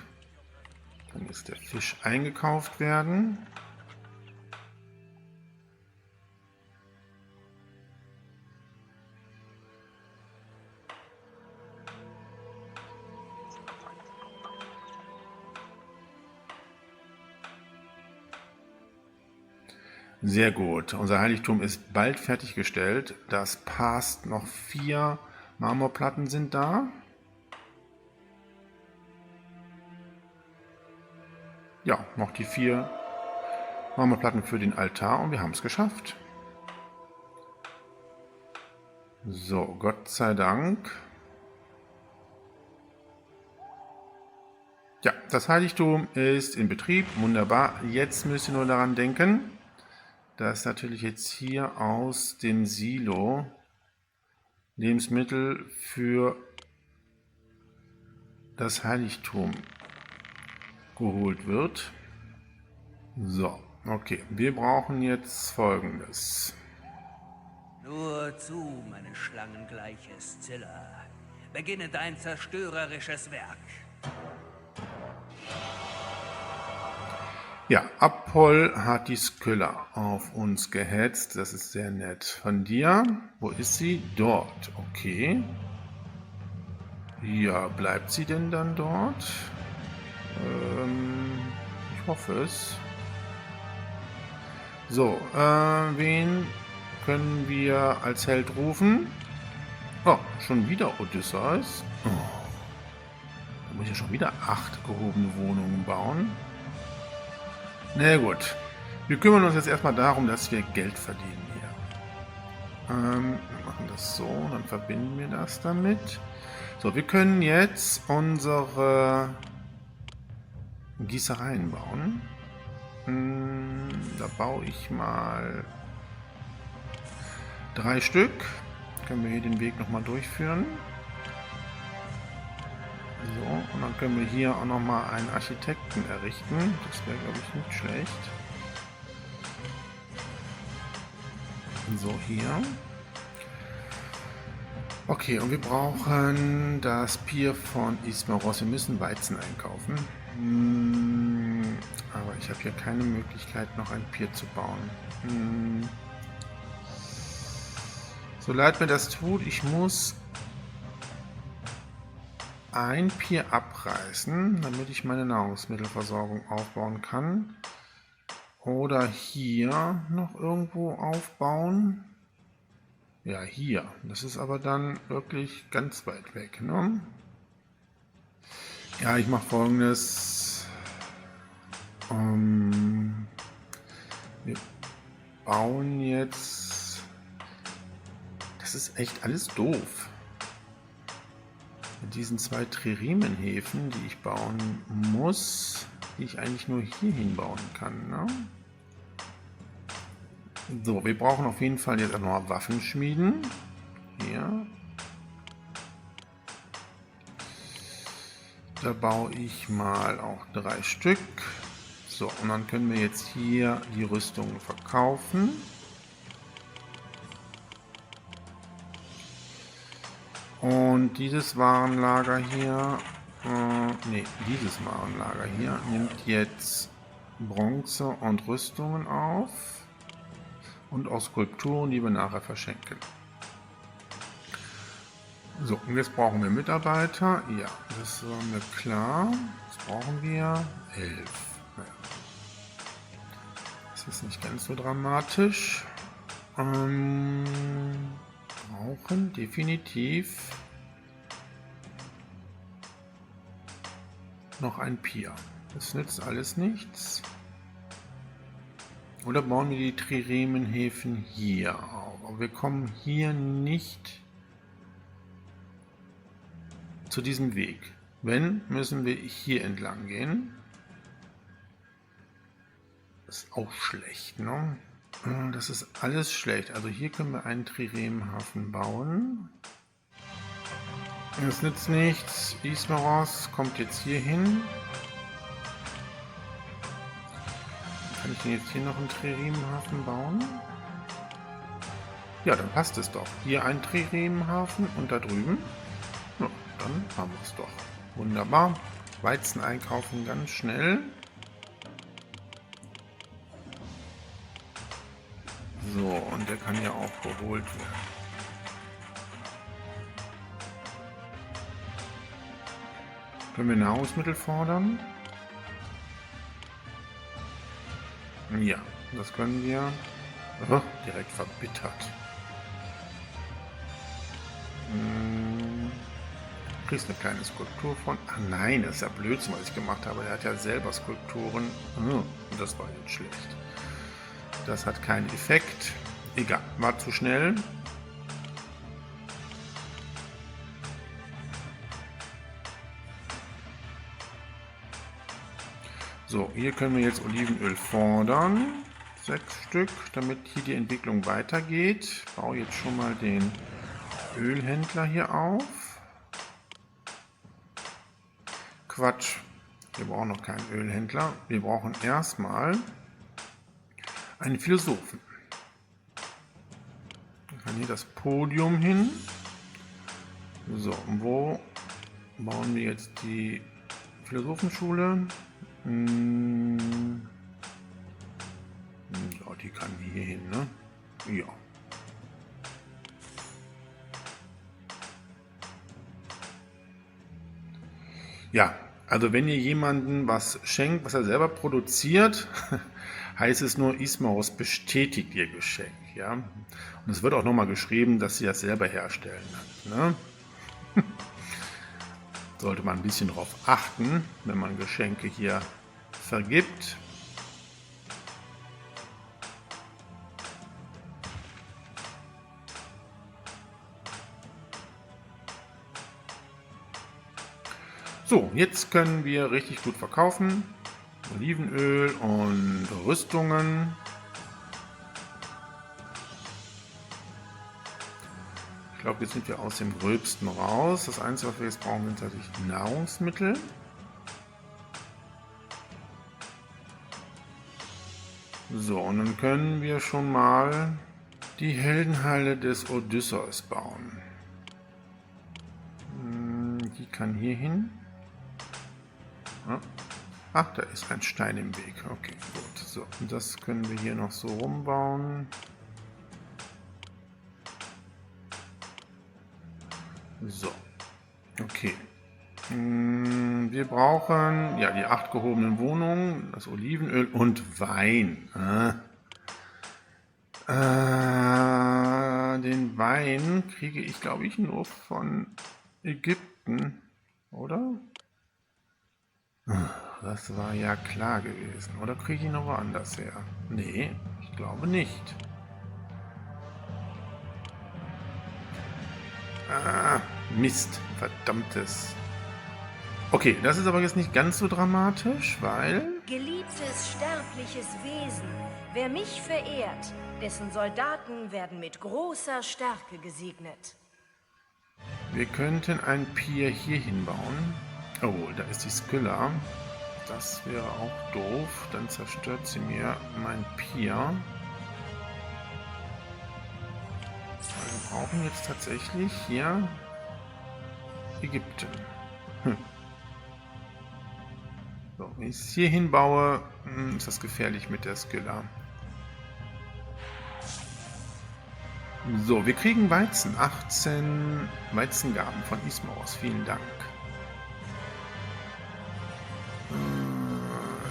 Dann muss der Fisch eingekauft werden. Sehr gut. Unser Heiligtum ist bald fertiggestellt. Das passt. Noch 4 Marmorplatten sind da. Ja, noch die 4 Marmorplatten für den Altar und wir haben es geschafft. So, Gott sei Dank. Ja, das Heiligtum ist in Betrieb. Wunderbar. Jetzt müsst ihr nur daran denken, dass natürlich jetzt hier aus dem Silo Lebensmittel für das Heiligtum geholt wird. So, okay. Wir brauchen jetzt Folgendes. Nur zu, meine schlangengleiche Scylla. Beginne dein zerstörerisches Werk. Ja, Apoll hat die Scylla auf uns gehetzt. Das ist sehr nett von dir. Wo ist sie? Dort. Okay. Ja, bleibt sie denn dann dort? Ich hoffe es. So, wen können wir als Held rufen? Oh, schon wieder Odysseus. Oh, da muss ich ja schon wieder 8 gehobene Wohnungen bauen. Na gut, wir kümmern uns jetzt erstmal darum, dass wir Geld verdienen hier. Wir machen das so, dann verbinden wir das damit. So, wir können jetzt unsere Gießereien bauen. Da baue ich mal 3 Stück. Können wir hier den Weg nochmal durchführen. So, und dann können wir hier auch nochmal einen Architekten errichten. Das wäre, glaube ich, nicht schlecht. So, hier. Okay, und wir brauchen das Pier von Ismaros. Wir müssen Weizen einkaufen. Aber ich habe hier keine Möglichkeit, noch ein Pier zu bauen. So leid mir das tut, ich muss ein Pier abreißen, damit ich meine Nahrungsmittelversorgung aufbauen kann. Oder hier noch irgendwo aufbauen. Ja, hier. Das ist aber dann wirklich ganz weit weg, ne? Ja, ich mache Folgendes. Wir bauen jetzt... Das ist echt alles doof. Mit diesen 2 Tririmenhäfen, die ich bauen muss, die ich eigentlich nur hier hinbauen kann, ne? So, wir brauchen auf jeden Fall jetzt auch noch Waffen schmieden. Hier. Da baue ich mal auch 3 Stück. So, und dann können wir jetzt hier die Rüstungen verkaufen. Und dieses Warenlager hier, dieses Warenlager hier nimmt jetzt Bronze und Rüstungen auf. Und auch Skulpturen, die wir nachher verschenken. So, und jetzt brauchen wir Mitarbeiter. Ja, das war mir klar. Jetzt brauchen wir 11. Naja. Das ist nicht ganz so dramatisch. Brauchen definitiv noch ein Pier. Das nützt alles nichts. Oder bauen wir die Triremenhäfen hier auf. Aber wir kommen hier nicht zu diesem Weg. Wenn, müssen wir hier entlang gehen. Das ist auch schlecht, ne? Das ist alles schlecht. Also hier können wir einen Triremenhafen bauen. Das nützt nichts. Ismaros kommt jetzt hier hin. Kann ich denn jetzt hier noch einen Triremenhafen bauen? Ja, dann passt es doch. Hier ein Triremenhafen und da drüben. Ja, dann haben wir es doch. Wunderbar. Weizen einkaufen ganz schnell. So, und der kann ja auch geholt werden. Können wir Nahrungsmittel fordern? Ja, das können wir. Oh, direkt verbittert. Kriegst eine kleine Skulptur von. Ach nein, das ist ja Blödsinn, was ich gemacht habe. Er hat ja selber Skulpturen. Und das war jetzt schlecht. Das hat keinen Effekt. Egal, war zu schnell. So, hier können wir jetzt Olivenöl fordern. 6 Stück, damit hier die Entwicklung weitergeht. Ich baue jetzt schon mal den Ölhändler hier auf. Quatsch, wir brauchen noch keinen Ölhändler. Wir brauchen erstmal einen Philosophen. Ich kann hier das Podium hin. So, und wo bauen wir jetzt die Philosophenschule? Ja, die kann hier hin, ne? Ja. Ja, also wenn ihr jemanden was schenkt, was er selber produziert, heißt es nur, Ismaros bestätigt ihr Geschenk, ja. Und es wird auch nochmal geschrieben, dass sie das selber herstellen. Ne? Sollte man ein bisschen darauf achten, wenn man Geschenke hier vergibt. So, jetzt können wir richtig gut verkaufen. Olivenöl und Rüstungen. Ich glaube, jetzt sind wir aus dem Gröbsten raus. Das Einzige, was wir jetzt brauchen, sind tatsächlich Nahrungsmittel. So, und dann können wir schon mal die Heldenhalle des Odysseus bauen. Die kann hier hin. Ach, da ist ein Stein im Weg. Okay, gut. So, und das können wir hier noch so rumbauen. So, okay. Wir brauchen ja die 8 gehobenen Wohnungen, das Olivenöl und Wein. Den Wein kriege ich, glaube ich, nur von Ägypten, oder? Das war ja klar gewesen. Oder kriege ich ihn noch woanders her? Nee, ich glaube nicht. Mist, verdammtes. Okay, das ist aber jetzt nicht ganz so dramatisch, weil... Geliebtes, sterbliches Wesen, wer mich verehrt, dessen Soldaten werden mit großer Stärke gesegnet. Wir könnten ein Pier hier hinbauen. Oh, da ist die Skylla. Das wäre auch doof. Dann zerstört sie mir mein Pier. Wir brauchen jetzt tatsächlich hier Ägypten. So, wenn ich es hier hinbaue, ist das gefährlich mit der Skylla. So, wir kriegen Weizen. 18 Weizengaben von Ismaros. Vielen Dank.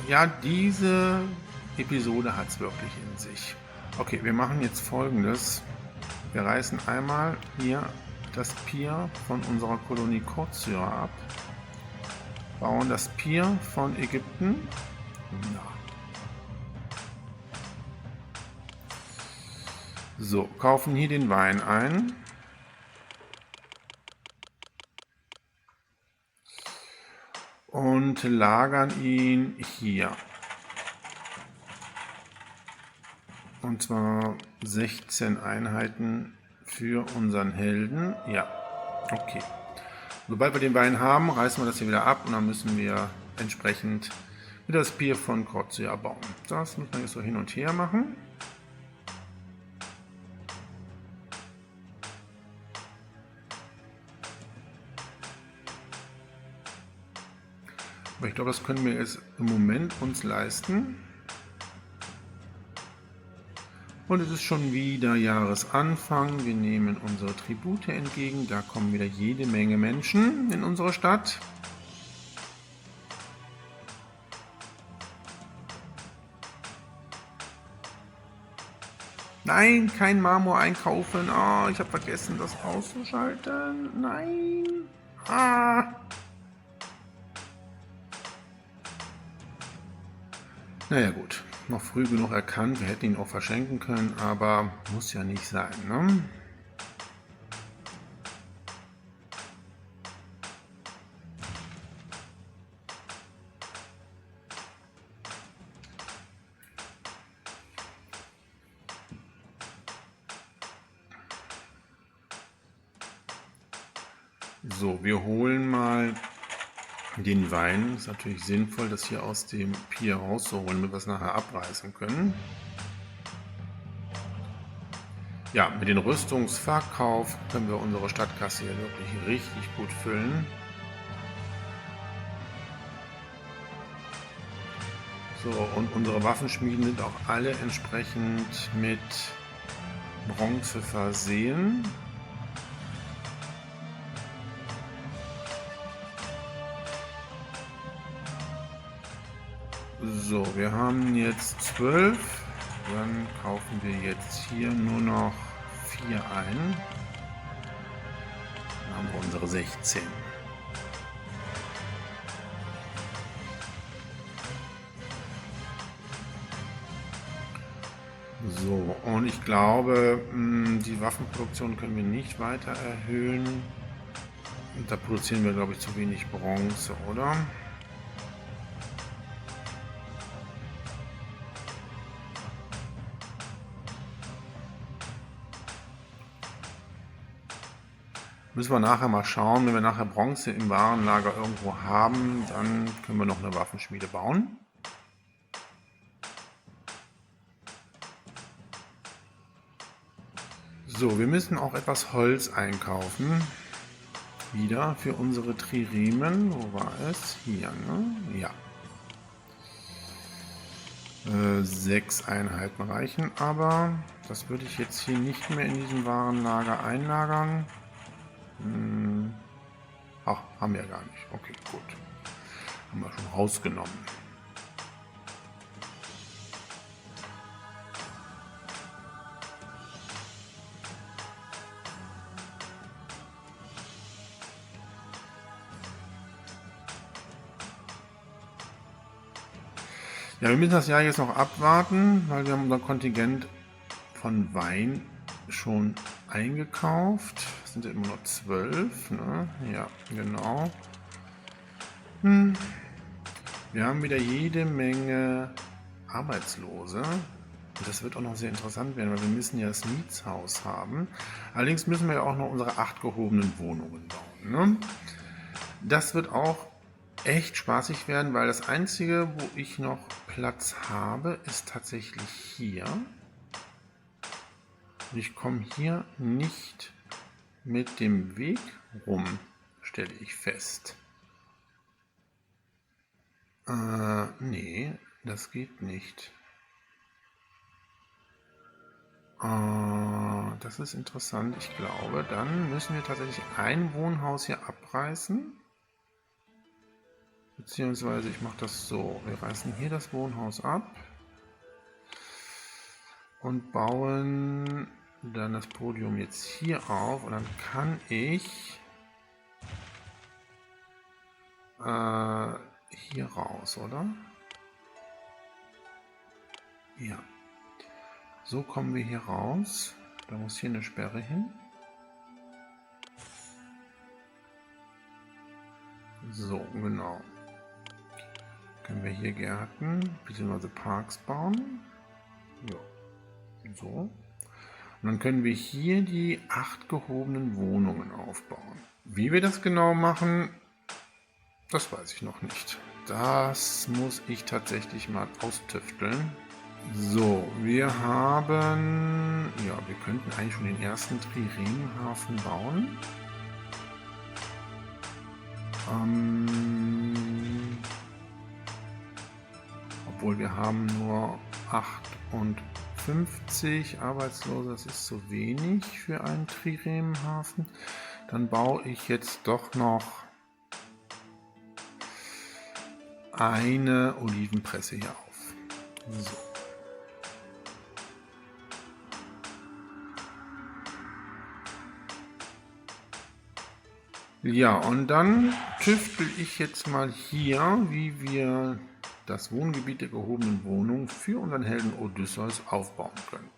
Ja, diese Episode hat es wirklich in sich. Okay, wir machen jetzt Folgendes. Wir reißen einmal hier das Pier von unserer Kolonie Corcyra ab. Bauen das Pier von Ägypten. Ja. So, kaufen hier den Wein ein. Und lagern ihn hier. Und zwar 16 Einheiten für unseren Helden. Ja, okay. Sobald wir den Wein haben, reißen wir das hier wieder ab und dann müssen wir entsprechend wieder das Pier von Corcyra bauen. Das muss man jetzt so hin und her machen. Aber ich glaube, das können wir jetzt im Moment uns leisten. Und es ist schon wieder Jahresanfang. Wir nehmen unsere Tribute entgegen. Da kommen wieder jede Menge Menschen in unsere Stadt. Nein, kein Marmor einkaufen. Oh, ich habe vergessen, das auszuschalten. Nein. Naja gut, noch früh genug erkannt, wir hätten ihn auch verschenken können, aber muss ja nicht sein, ne? So, wir holen mal den Wein. Ist natürlich sinnvoll, das hier aus dem Pier rauszuholen, damit wir es nachher abreißen können. Ja, mit dem Rüstungsverkauf können wir unsere Stadtkasse hier wirklich richtig gut füllen. So, und unsere Waffenschmieden sind auch alle entsprechend mit Bronze versehen. So, wir haben jetzt 12. Dann kaufen wir jetzt hier nur noch 4 ein. Dann haben wir unsere 16. So, und ich glaube, die Waffenproduktion können wir nicht weiter erhöhen. Da produzieren wir, glaube ich, zu wenig Bronze, oder? Müssen wir nachher mal schauen. Wenn wir nachher Bronze im Warenlager irgendwo haben, dann können wir noch eine Waffenschmiede bauen. So, wir müssen auch etwas Holz einkaufen. Wieder für unsere Triremen. Wo war es? Hier, ne? Ja. 6 Einheiten reichen aber. Das würde ich jetzt hier nicht mehr in diesem Warenlager einlagern. Ach, haben wir gar nicht. Okay, gut. Haben wir schon rausgenommen. Ja, wir müssen das Jahr jetzt noch abwarten, weil wir haben unser Kontingent von Wein schon eingekauft. Das sind ja immer nur 12, ne? Ja, genau. Wir haben wieder jede Menge Arbeitslose. Und das wird auch noch sehr interessant werden, weil wir müssen ja das Mietshaus haben. Allerdings müssen wir ja auch noch unsere 8 gehobenen Wohnungen bauen, ne? Das wird auch echt spaßig werden, weil das einzige, wo ich noch Platz habe, ist tatsächlich hier. Und ich komme hier nicht mit dem Weg rum, stelle ich fest. Nee, das geht nicht. Das ist interessant. Ich glaube, dann müssen wir tatsächlich ein Wohnhaus hier abreißen. Beziehungsweise ich mache das so. Wir reißen hier das Wohnhaus ab und bauen dann das Podium jetzt hier auf. Und dann kann ich hier raus, oder? Ja. So kommen wir hier raus. Da muss hier eine Sperre hin. So, genau. Können wir hier Gärten bzw. Parks bauen. Ja, so. Und dann können wir hier die 8 gehobenen Wohnungen aufbauen. Wie wir das genau machen, das weiß ich noch nicht. Das muss ich tatsächlich mal austüfteln. So, wir haben... Ja, wir könnten eigentlich schon den ersten Triremenhafen bauen. Obwohl wir haben nur 58 Arbeitslose, das ist zu wenig für einen Triremenhafen. Dann baue ich jetzt doch noch eine Olivenpresse hier auf. So. Ja, und dann tüftel ich jetzt mal hier, wie wir das Wohngebiet der gehobenen Wohnung für unseren Helden Odysseus aufbauen können.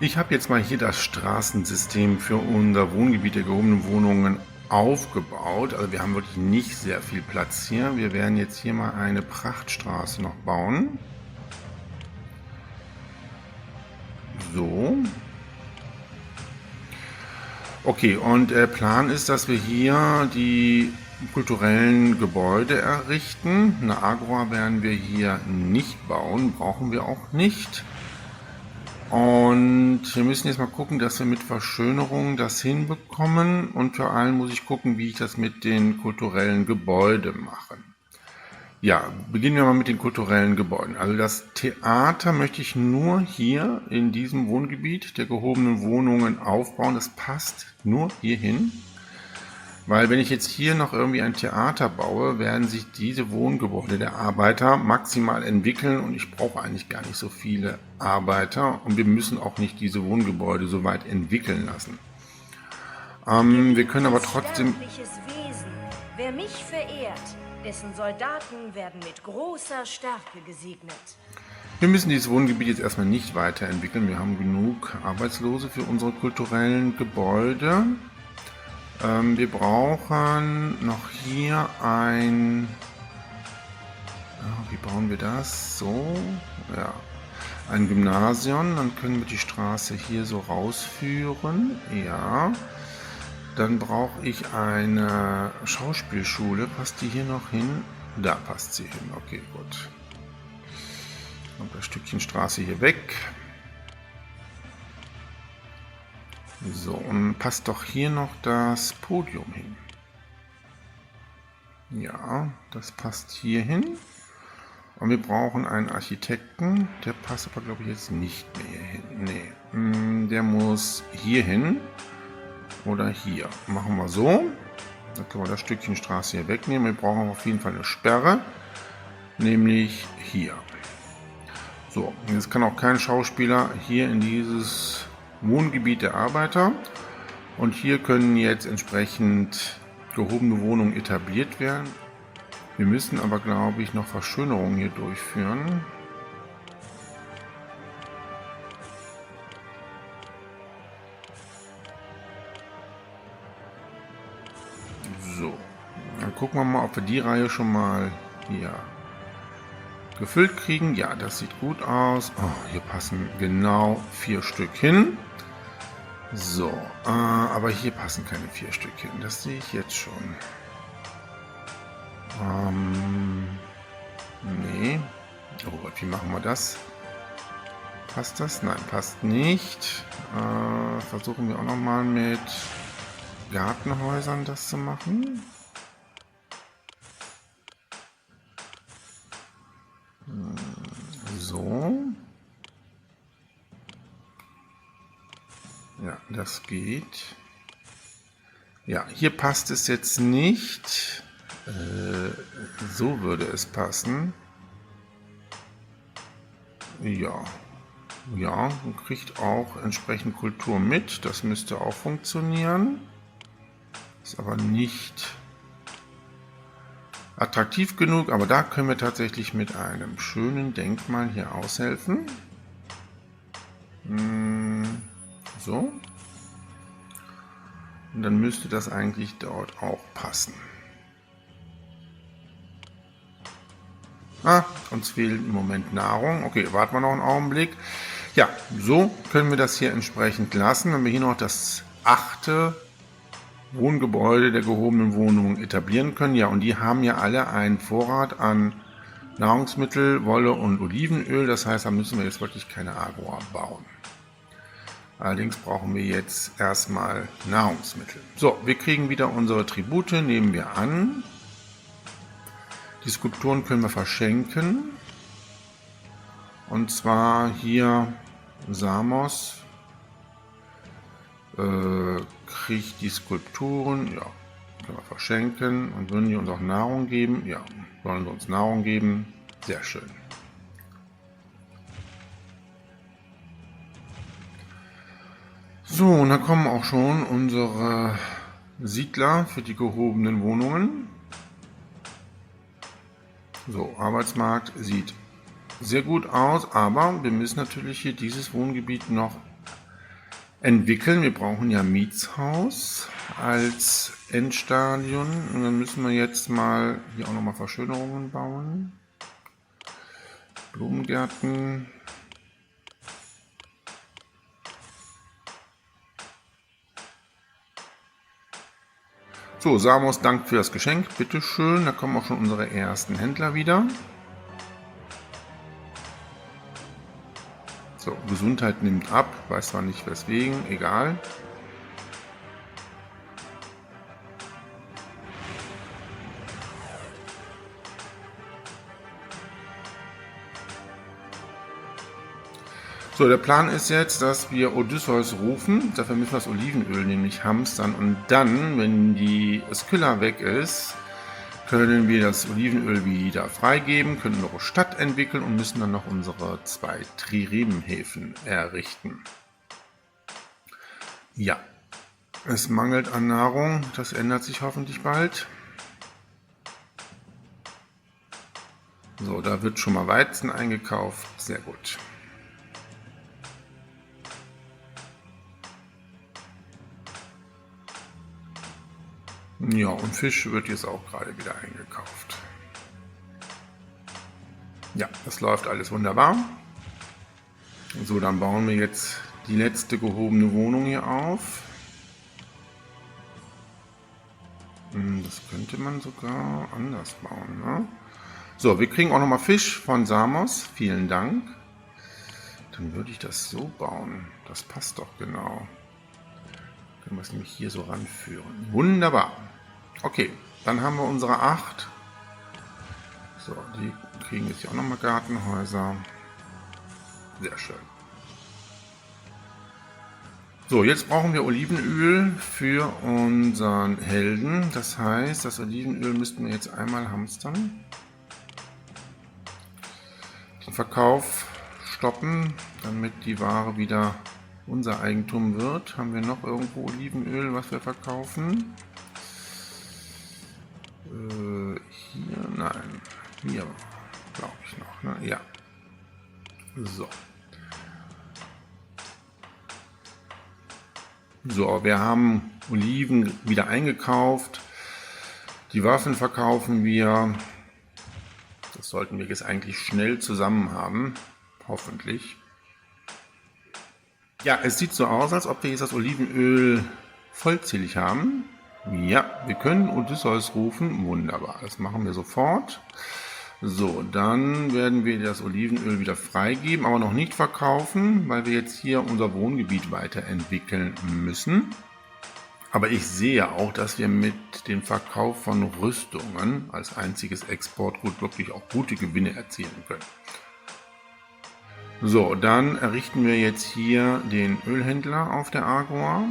Ich habe jetzt mal hier das Straßensystem für unser Wohngebiet der gehobenen Wohnungen aufgebaut. Also wir haben wirklich nicht sehr viel Platz hier. Wir werden jetzt hier mal eine Prachtstraße noch bauen. So. Okay, und der Plan ist, dass wir hier die kulturellen Gebäude errichten. Eine Agora werden wir hier nicht bauen, brauchen wir auch nicht. Und wir müssen jetzt mal gucken, dass wir mit Verschönerung das hinbekommen. Und vor allem muss ich gucken, wie ich das mit den kulturellen Gebäuden mache. Ja, beginnen wir mal mit den kulturellen Gebäuden. Also das Theater möchte ich nur hier in diesem Wohngebiet der gehobenen Wohnungen aufbauen. Das passt nur hierhin. Weil wenn ich jetzt hier noch irgendwie ein Theater baue, werden sich diese Wohngebäude der Arbeiter maximal entwickeln und ich brauche eigentlich gar nicht so viele Arbeiter und wir müssen auch nicht diese Wohngebäude so weit entwickeln lassen. Wir können aber trotzdem... Wesen. Wer mich verehrt, dessen Soldaten werden mit großer Stärke gesegnet. Wir müssen dieses Wohngebiet jetzt erstmal nicht weiterentwickeln. Wir haben genug Arbeitslose für unsere kulturellen Gebäude. Wir brauchen noch hier ein... wie bauen wir das? So, ja. Ein Gymnasium, dann können wir die Straße hier so rausführen. Ja. Dann brauche ich eine Schauspielschule. Passt die hier noch hin? Da passt sie hin. Okay, gut. Und das Stückchen Straße hier weg. So, und passt doch hier noch das Podium hin. Ja, das passt hier hin. Und wir brauchen einen Architekten. Der passt aber, glaube ich, jetzt nicht mehr hier hin. Nee, der muss hier hin. Oder hier. Machen wir so. Dann können wir das Stückchen Straße hier wegnehmen. Wir brauchen auf jeden Fall eine Sperre. Nämlich hier. So, jetzt kann auch kein Schauspieler hier in dieses Wohngebiet der Arbeiter. Und hier können jetzt entsprechend gehobene Wohnungen etabliert werden. Wir müssen aber, glaube ich, noch Verschönerungen hier durchführen. So, dann gucken wir mal, ob wir die Reihe schon mal hier gefüllt kriegen. Ja, das sieht gut aus. Oh, hier passen genau 4 Stück hin. So, aber hier passen keine 4 Stück hin. Das sehe ich jetzt schon. Nee. Oh Gott, wie machen wir das? Passt das? Nein, passt nicht. Versuchen wir auch nochmal mit Gartenhäusern das zu machen. So. Ja, das geht. Ja, hier passt es jetzt nicht. So würde es passen. Ja. Ja, und kriegt auch entsprechend Kultur mit. Das müsste auch funktionieren. Ist aber nicht attraktiv genug, aber da können wir tatsächlich mit einem schönen Denkmal hier aushelfen. So. Und dann müsste das eigentlich dort auch passen. Uns fehlt im Moment Nahrung. Okay, warten wir noch einen Augenblick. Ja, so können wir das hier entsprechend lassen. Wenn wir hier noch das 8. Wohngebäude der gehobenen Wohnungen etablieren können. Ja, und die haben ja alle einen Vorrat an Nahrungsmittel, Wolle und Olivenöl. Das heißt, da müssen wir jetzt wirklich keine Agora bauen. Allerdings brauchen wir jetzt erstmal Nahrungsmittel. So, wir kriegen wieder unsere Tribute, nehmen wir an. Die Skulpturen können wir verschenken. Und zwar hier Samos kriegt die Skulpturen, ja, können wir verschenken. Und würden die uns auch Nahrung geben? Ja, sollen sie uns Nahrung geben? Sehr schön. So, und dann kommen auch schon unsere Siedler für die gehobenen Wohnungen. So, Arbeitsmarkt sieht sehr gut aus, aber wir müssen natürlich hier dieses Wohngebiet noch entwickeln. Wir brauchen ja Mietshaus als Endstadion und dann müssen wir jetzt mal hier auch nochmal Verschönerungen bauen. Blumengärten. So, Samos dankt für das Geschenk. Bitteschön. Da kommen auch schon unsere ersten Händler wieder. So, Gesundheit nimmt ab. Weiß zwar nicht weswegen. Egal. So, der Plan ist jetzt, dass wir Odysseus rufen. Dafür müssen wir das Olivenöl nämlich hamstern. Und dann, wenn die Skylla weg ist, können wir das Olivenöl wieder freigeben, können unsere Stadt entwickeln und müssen dann noch unsere 2 Triremhäfen errichten. Ja, es mangelt an Nahrung. Das ändert sich hoffentlich bald. So, da wird schon mal Weizen eingekauft. Sehr gut. Ja, und Fisch wird jetzt auch gerade wieder eingekauft. Ja, das läuft alles wunderbar. So, dann bauen wir jetzt die letzte gehobene Wohnung hier auf. Das könnte man sogar anders bauen, ne? So, wir kriegen auch nochmal Fisch von Samos. Vielen Dank. Dann würde ich das so bauen. Das passt doch genau. Können wir es nämlich hier so ranführen. Wunderbar. Okay, dann haben wir unsere 8. So, die kriegen jetzt hier auch nochmal Gartenhäuser. Sehr schön. So, jetzt brauchen wir Olivenöl für unseren Helden. Das heißt, das Olivenöl müssten wir jetzt einmal hamstern. Den Verkauf stoppen, damit die Ware wieder unser Eigentum wird. Haben wir noch irgendwo Olivenöl, was wir verkaufen? Hier, nein. Hier, glaube ich noch, ne? Ja. So. So, wir haben Oliven wieder eingekauft. Die Waffen verkaufen wir. Das sollten wir jetzt eigentlich schnell zusammen haben. Hoffentlich. Ja, es sieht so aus, als ob wir jetzt das Olivenöl vollzählig haben. Ja, wir können Odysseus rufen. Wunderbar, das machen wir sofort. So, dann werden wir das Olivenöl wieder freigeben, aber noch nicht verkaufen, weil wir jetzt hier unser Wohngebiet weiterentwickeln müssen. Aber ich sehe auch, dass wir mit dem Verkauf von Rüstungen als einziges Exportgut wirklich auch gute Gewinne erzielen können. So, dann errichten wir jetzt hier den Ölhändler auf der Agora.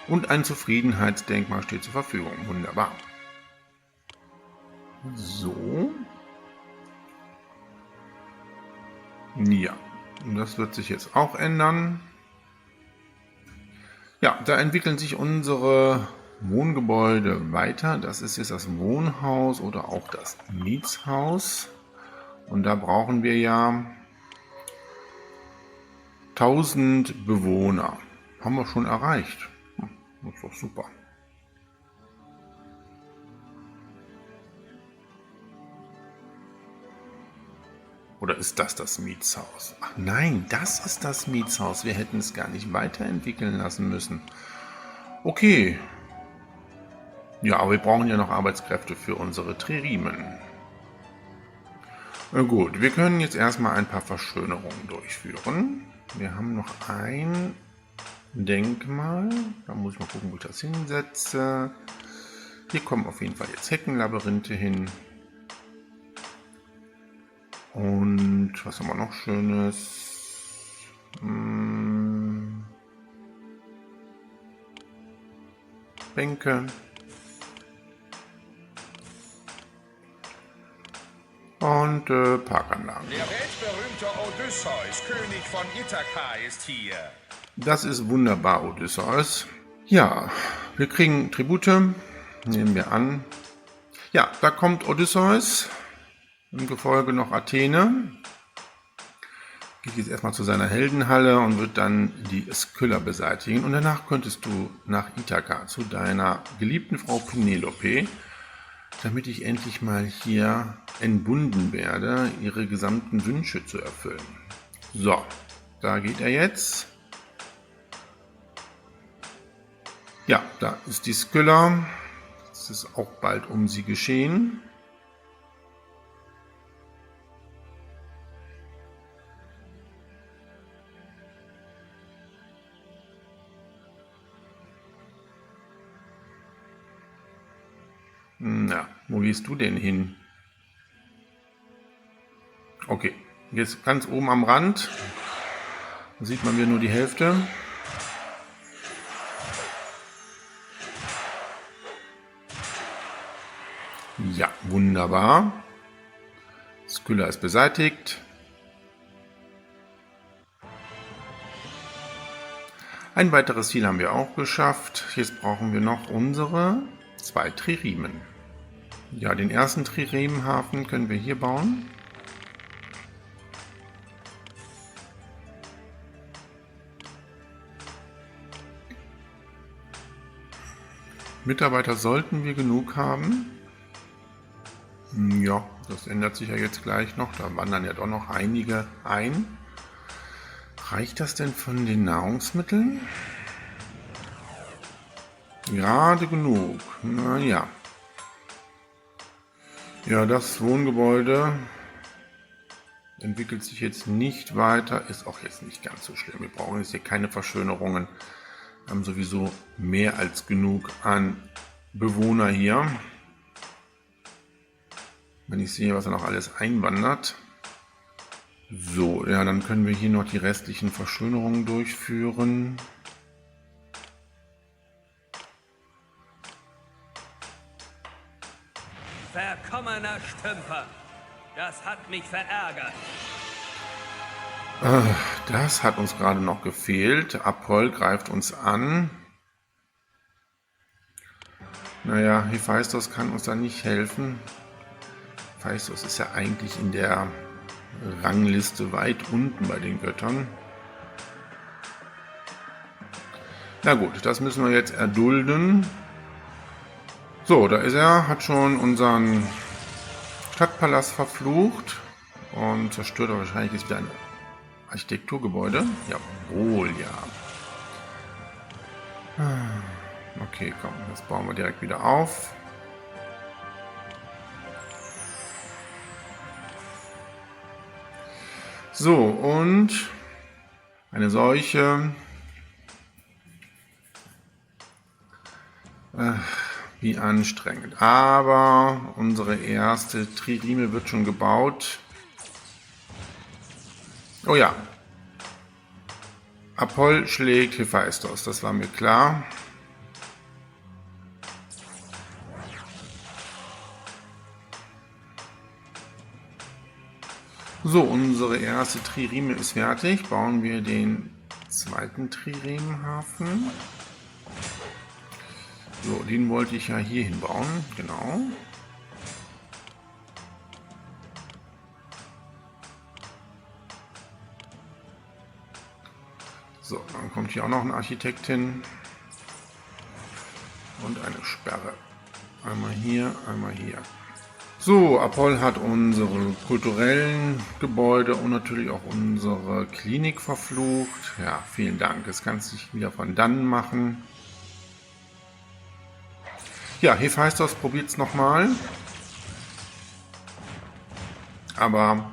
Und ein Zufriedenheitsdenkmal steht zur Verfügung. Wunderbar. So. Ja, das wird sich jetzt auch ändern. Ja, da entwickeln sich unsere Wohngebäude weiter. Das ist jetzt das Wohnhaus oder auch das Mietshaus. Und da brauchen wir ja 1000 Bewohner. Haben wir schon erreicht. Das ist doch super. Oder ist das das Mietshaus? Ach nein, das ist das Mietshaus. Wir hätten es gar nicht weiterentwickeln lassen müssen. Okay. Ja, aber wir brauchen ja noch Arbeitskräfte für unsere Triremen. Na gut, wir können jetzt erstmal ein paar Verschönerungen durchführen. Wir haben noch ein Denkmal. Da muss ich mal gucken, wo ich das hinsetze. Hier kommen auf jeden Fall jetzt Heckenlabyrinthe hin. Und was haben wir noch Schönes? Bänke. Und Parkanlagen. Der weltberühmte Odysseus, König von Ithaka, ist hier. Das ist wunderbar, Odysseus. Ja, wir kriegen Tribute. Nehmen wir an. Ja, da kommt Odysseus. Im Gefolge noch Athene. Geht jetzt erstmal zu seiner Heldenhalle und wird dann die Skylla beseitigen. Und danach könntest du nach Ithaka zu deiner geliebten Frau Penelope, damit ich endlich mal hier entbunden werde, ihre gesamten Wünsche zu erfüllen. So, da geht er jetzt. Ja, da ist die Skylla. Es ist auch bald um sie geschehen. Na, wo gehst du denn hin? Okay, jetzt ganz oben am Rand. Da sieht man wieder nur die Hälfte. Ja, wunderbar. Skylla ist beseitigt. Ein weiteres Ziel haben wir auch geschafft. Jetzt brauchen wir noch unsere 2 Triremen. Ja, den ersten Triremenhafen können wir hier bauen. Mitarbeiter sollten wir genug haben. Ja, das ändert sich ja jetzt gleich noch. Da wandern ja doch noch einige ein. Reicht das denn von den Nahrungsmitteln? Gerade genug. Naja. Ja, das Wohngebäude entwickelt sich jetzt nicht weiter. Ist auch jetzt nicht ganz so schlimm. Wir brauchen jetzt hier keine Verschönerungen. Wir haben sowieso mehr als genug an Bewohner hier. Wenn ich sehe, was da noch alles einwandert. So, ja, dann können wir hier noch die restlichen Verschönerungen durchführen. Verkommener Stümper. Das hat mich verärgert. Das hat uns gerade noch gefehlt. Apoll greift uns an. Naja, Hephaistos kann uns da nicht helfen. Hephaistos ist ja eigentlich in der Rangliste weit unten bei den Göttern. Na gut, das müssen wir jetzt erdulden. So, da ist er, hat schon unseren Stadtpalast verflucht und zerstört er wahrscheinlich jetzt wieder ein Architekturgebäude. Jawohl, ja. Okay, komm, das bauen wir direkt wieder auf. So, und eine Seuche. Wie anstrengend. Aber unsere erste Trireme wird schon gebaut. Oh ja. Apoll schlägt Hephaistos, das war mir klar. So, unsere erste Trireme ist fertig. Bauen wir den zweiten Triremenhafen. So, den wollte ich ja hier hinbauen, genau. So, dann kommt hier auch noch ein Architekt hin. Und eine Sperre. Einmal hier, einmal hier. So, Apoll hat unsere kulturellen Gebäude und natürlich auch unsere Klinik verflucht. Ja, vielen Dank. Jetzt kannst du dich wieder von dann machen. Ja, Hephaistos probiert es nochmal. Aber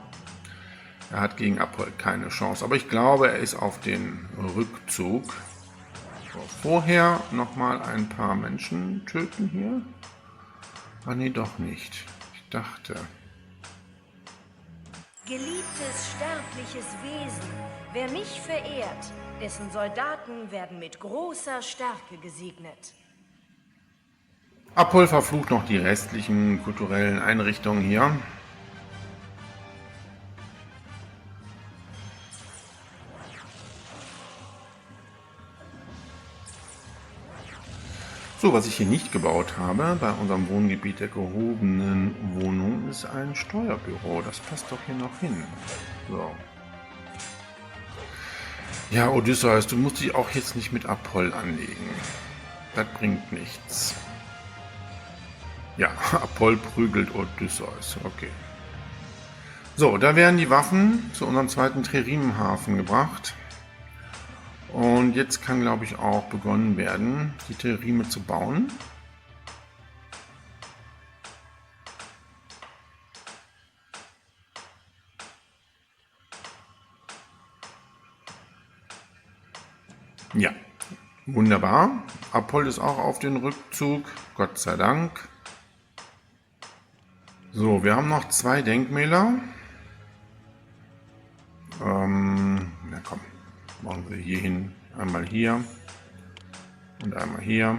er hat gegen Apoll keine Chance. Aber ich glaube, er ist auf den Rückzug. So, vorher nochmal ein paar Menschen töten hier. Ah, nee, doch nicht. Ich dachte. Geliebtes, sterbliches Wesen, wer mich verehrt, dessen Soldaten werden mit großer Stärke gesegnet. Apoll verflucht noch die restlichen kulturellen Einrichtungen hier. So, was ich hier nicht gebaut habe, bei unserem Wohngebiet der gehobenen Wohnung, ist ein Steuerbüro. Das passt doch hier noch hin. So. Ja, Odysseus, du musst dich auch jetzt nicht mit Apoll anlegen. Das bringt nichts. Ja, Apoll prügelt Odysseus. Okay. So, da werden die Waffen zu unserem zweiten Triremenhafen gebracht. Und jetzt kann, glaube ich, auch begonnen werden, die Trireme zu bauen. Ja, wunderbar. Apoll ist auch auf den Rückzug, Gott sei Dank. So, wir haben noch 2 Denkmäler. Na komm, machen wir hier hin. Einmal hier und einmal hier.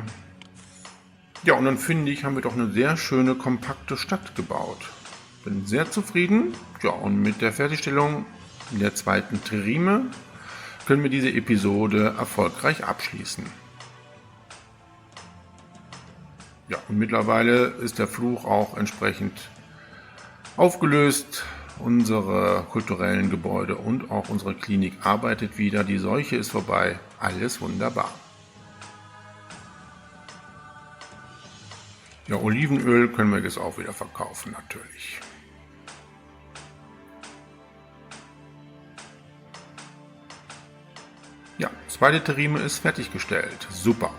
Ja, und dann finde ich, haben wir doch eine sehr schöne, kompakte Stadt gebaut. Bin sehr zufrieden. Ja, und mit der Fertigstellung der 2. Trireme können wir diese Episode erfolgreich abschließen. Ja, und mittlerweile ist der Fluch auch entsprechend aufgelöst. Unsere kulturellen Gebäude und auch unsere Klinik arbeitet wieder. Die Seuche ist vorbei. Alles wunderbar. Ja, Olivenöl können wir jetzt auch wieder verkaufen, natürlich. Ja, 2. Trireme ist fertiggestellt. Super.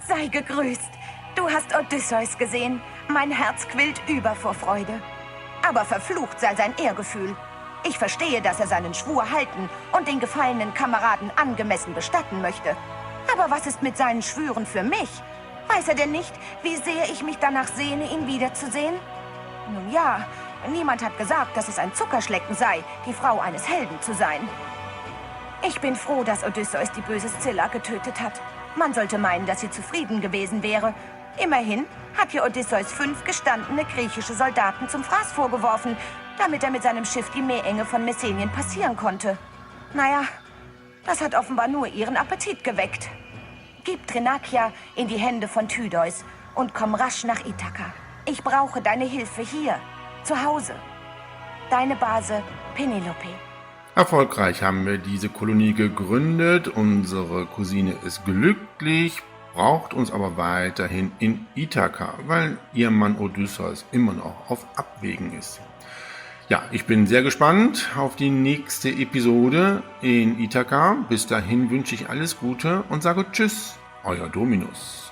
Sei gegrüßt. Du hast Odysseus gesehen. Mein Herz quillt über vor Freude. Aber verflucht sei sein Ehrgefühl. Ich verstehe, dass er seinen Schwur halten und den gefallenen Kameraden angemessen bestatten möchte. Aber was ist mit seinen Schwüren für mich? Weiß er denn nicht, wie sehr ich mich danach sehne, ihn wiederzusehen? Nun ja, niemand hat gesagt, dass es ein Zuckerschlecken sei, die Frau eines Helden zu sein. Ich bin froh, dass Odysseus die böse Scylla getötet hat. Man sollte meinen, dass sie zufrieden gewesen wäre. Immerhin hat ihr Odysseus 5 gestandene griechische Soldaten zum Fraß vorgeworfen, damit er mit seinem Schiff die Meerenge von Messenien passieren konnte. Naja, das hat offenbar nur ihren Appetit geweckt. Gib Thrinakia in die Hände von Tydeus und komm rasch nach Ithaka. Ich brauche deine Hilfe hier, zu Hause. Deine Base, Penelope. Erfolgreich haben wir diese Kolonie gegründet. Unsere Cousine ist glücklich, braucht uns aber weiterhin in Ithaka, weil ihr Mann Odysseus immer noch auf Abwägen ist. Ja, ich bin sehr gespannt auf die nächste Episode in Ithaka. Bis dahin wünsche ich alles Gute und sage Tschüss, euer Dominus.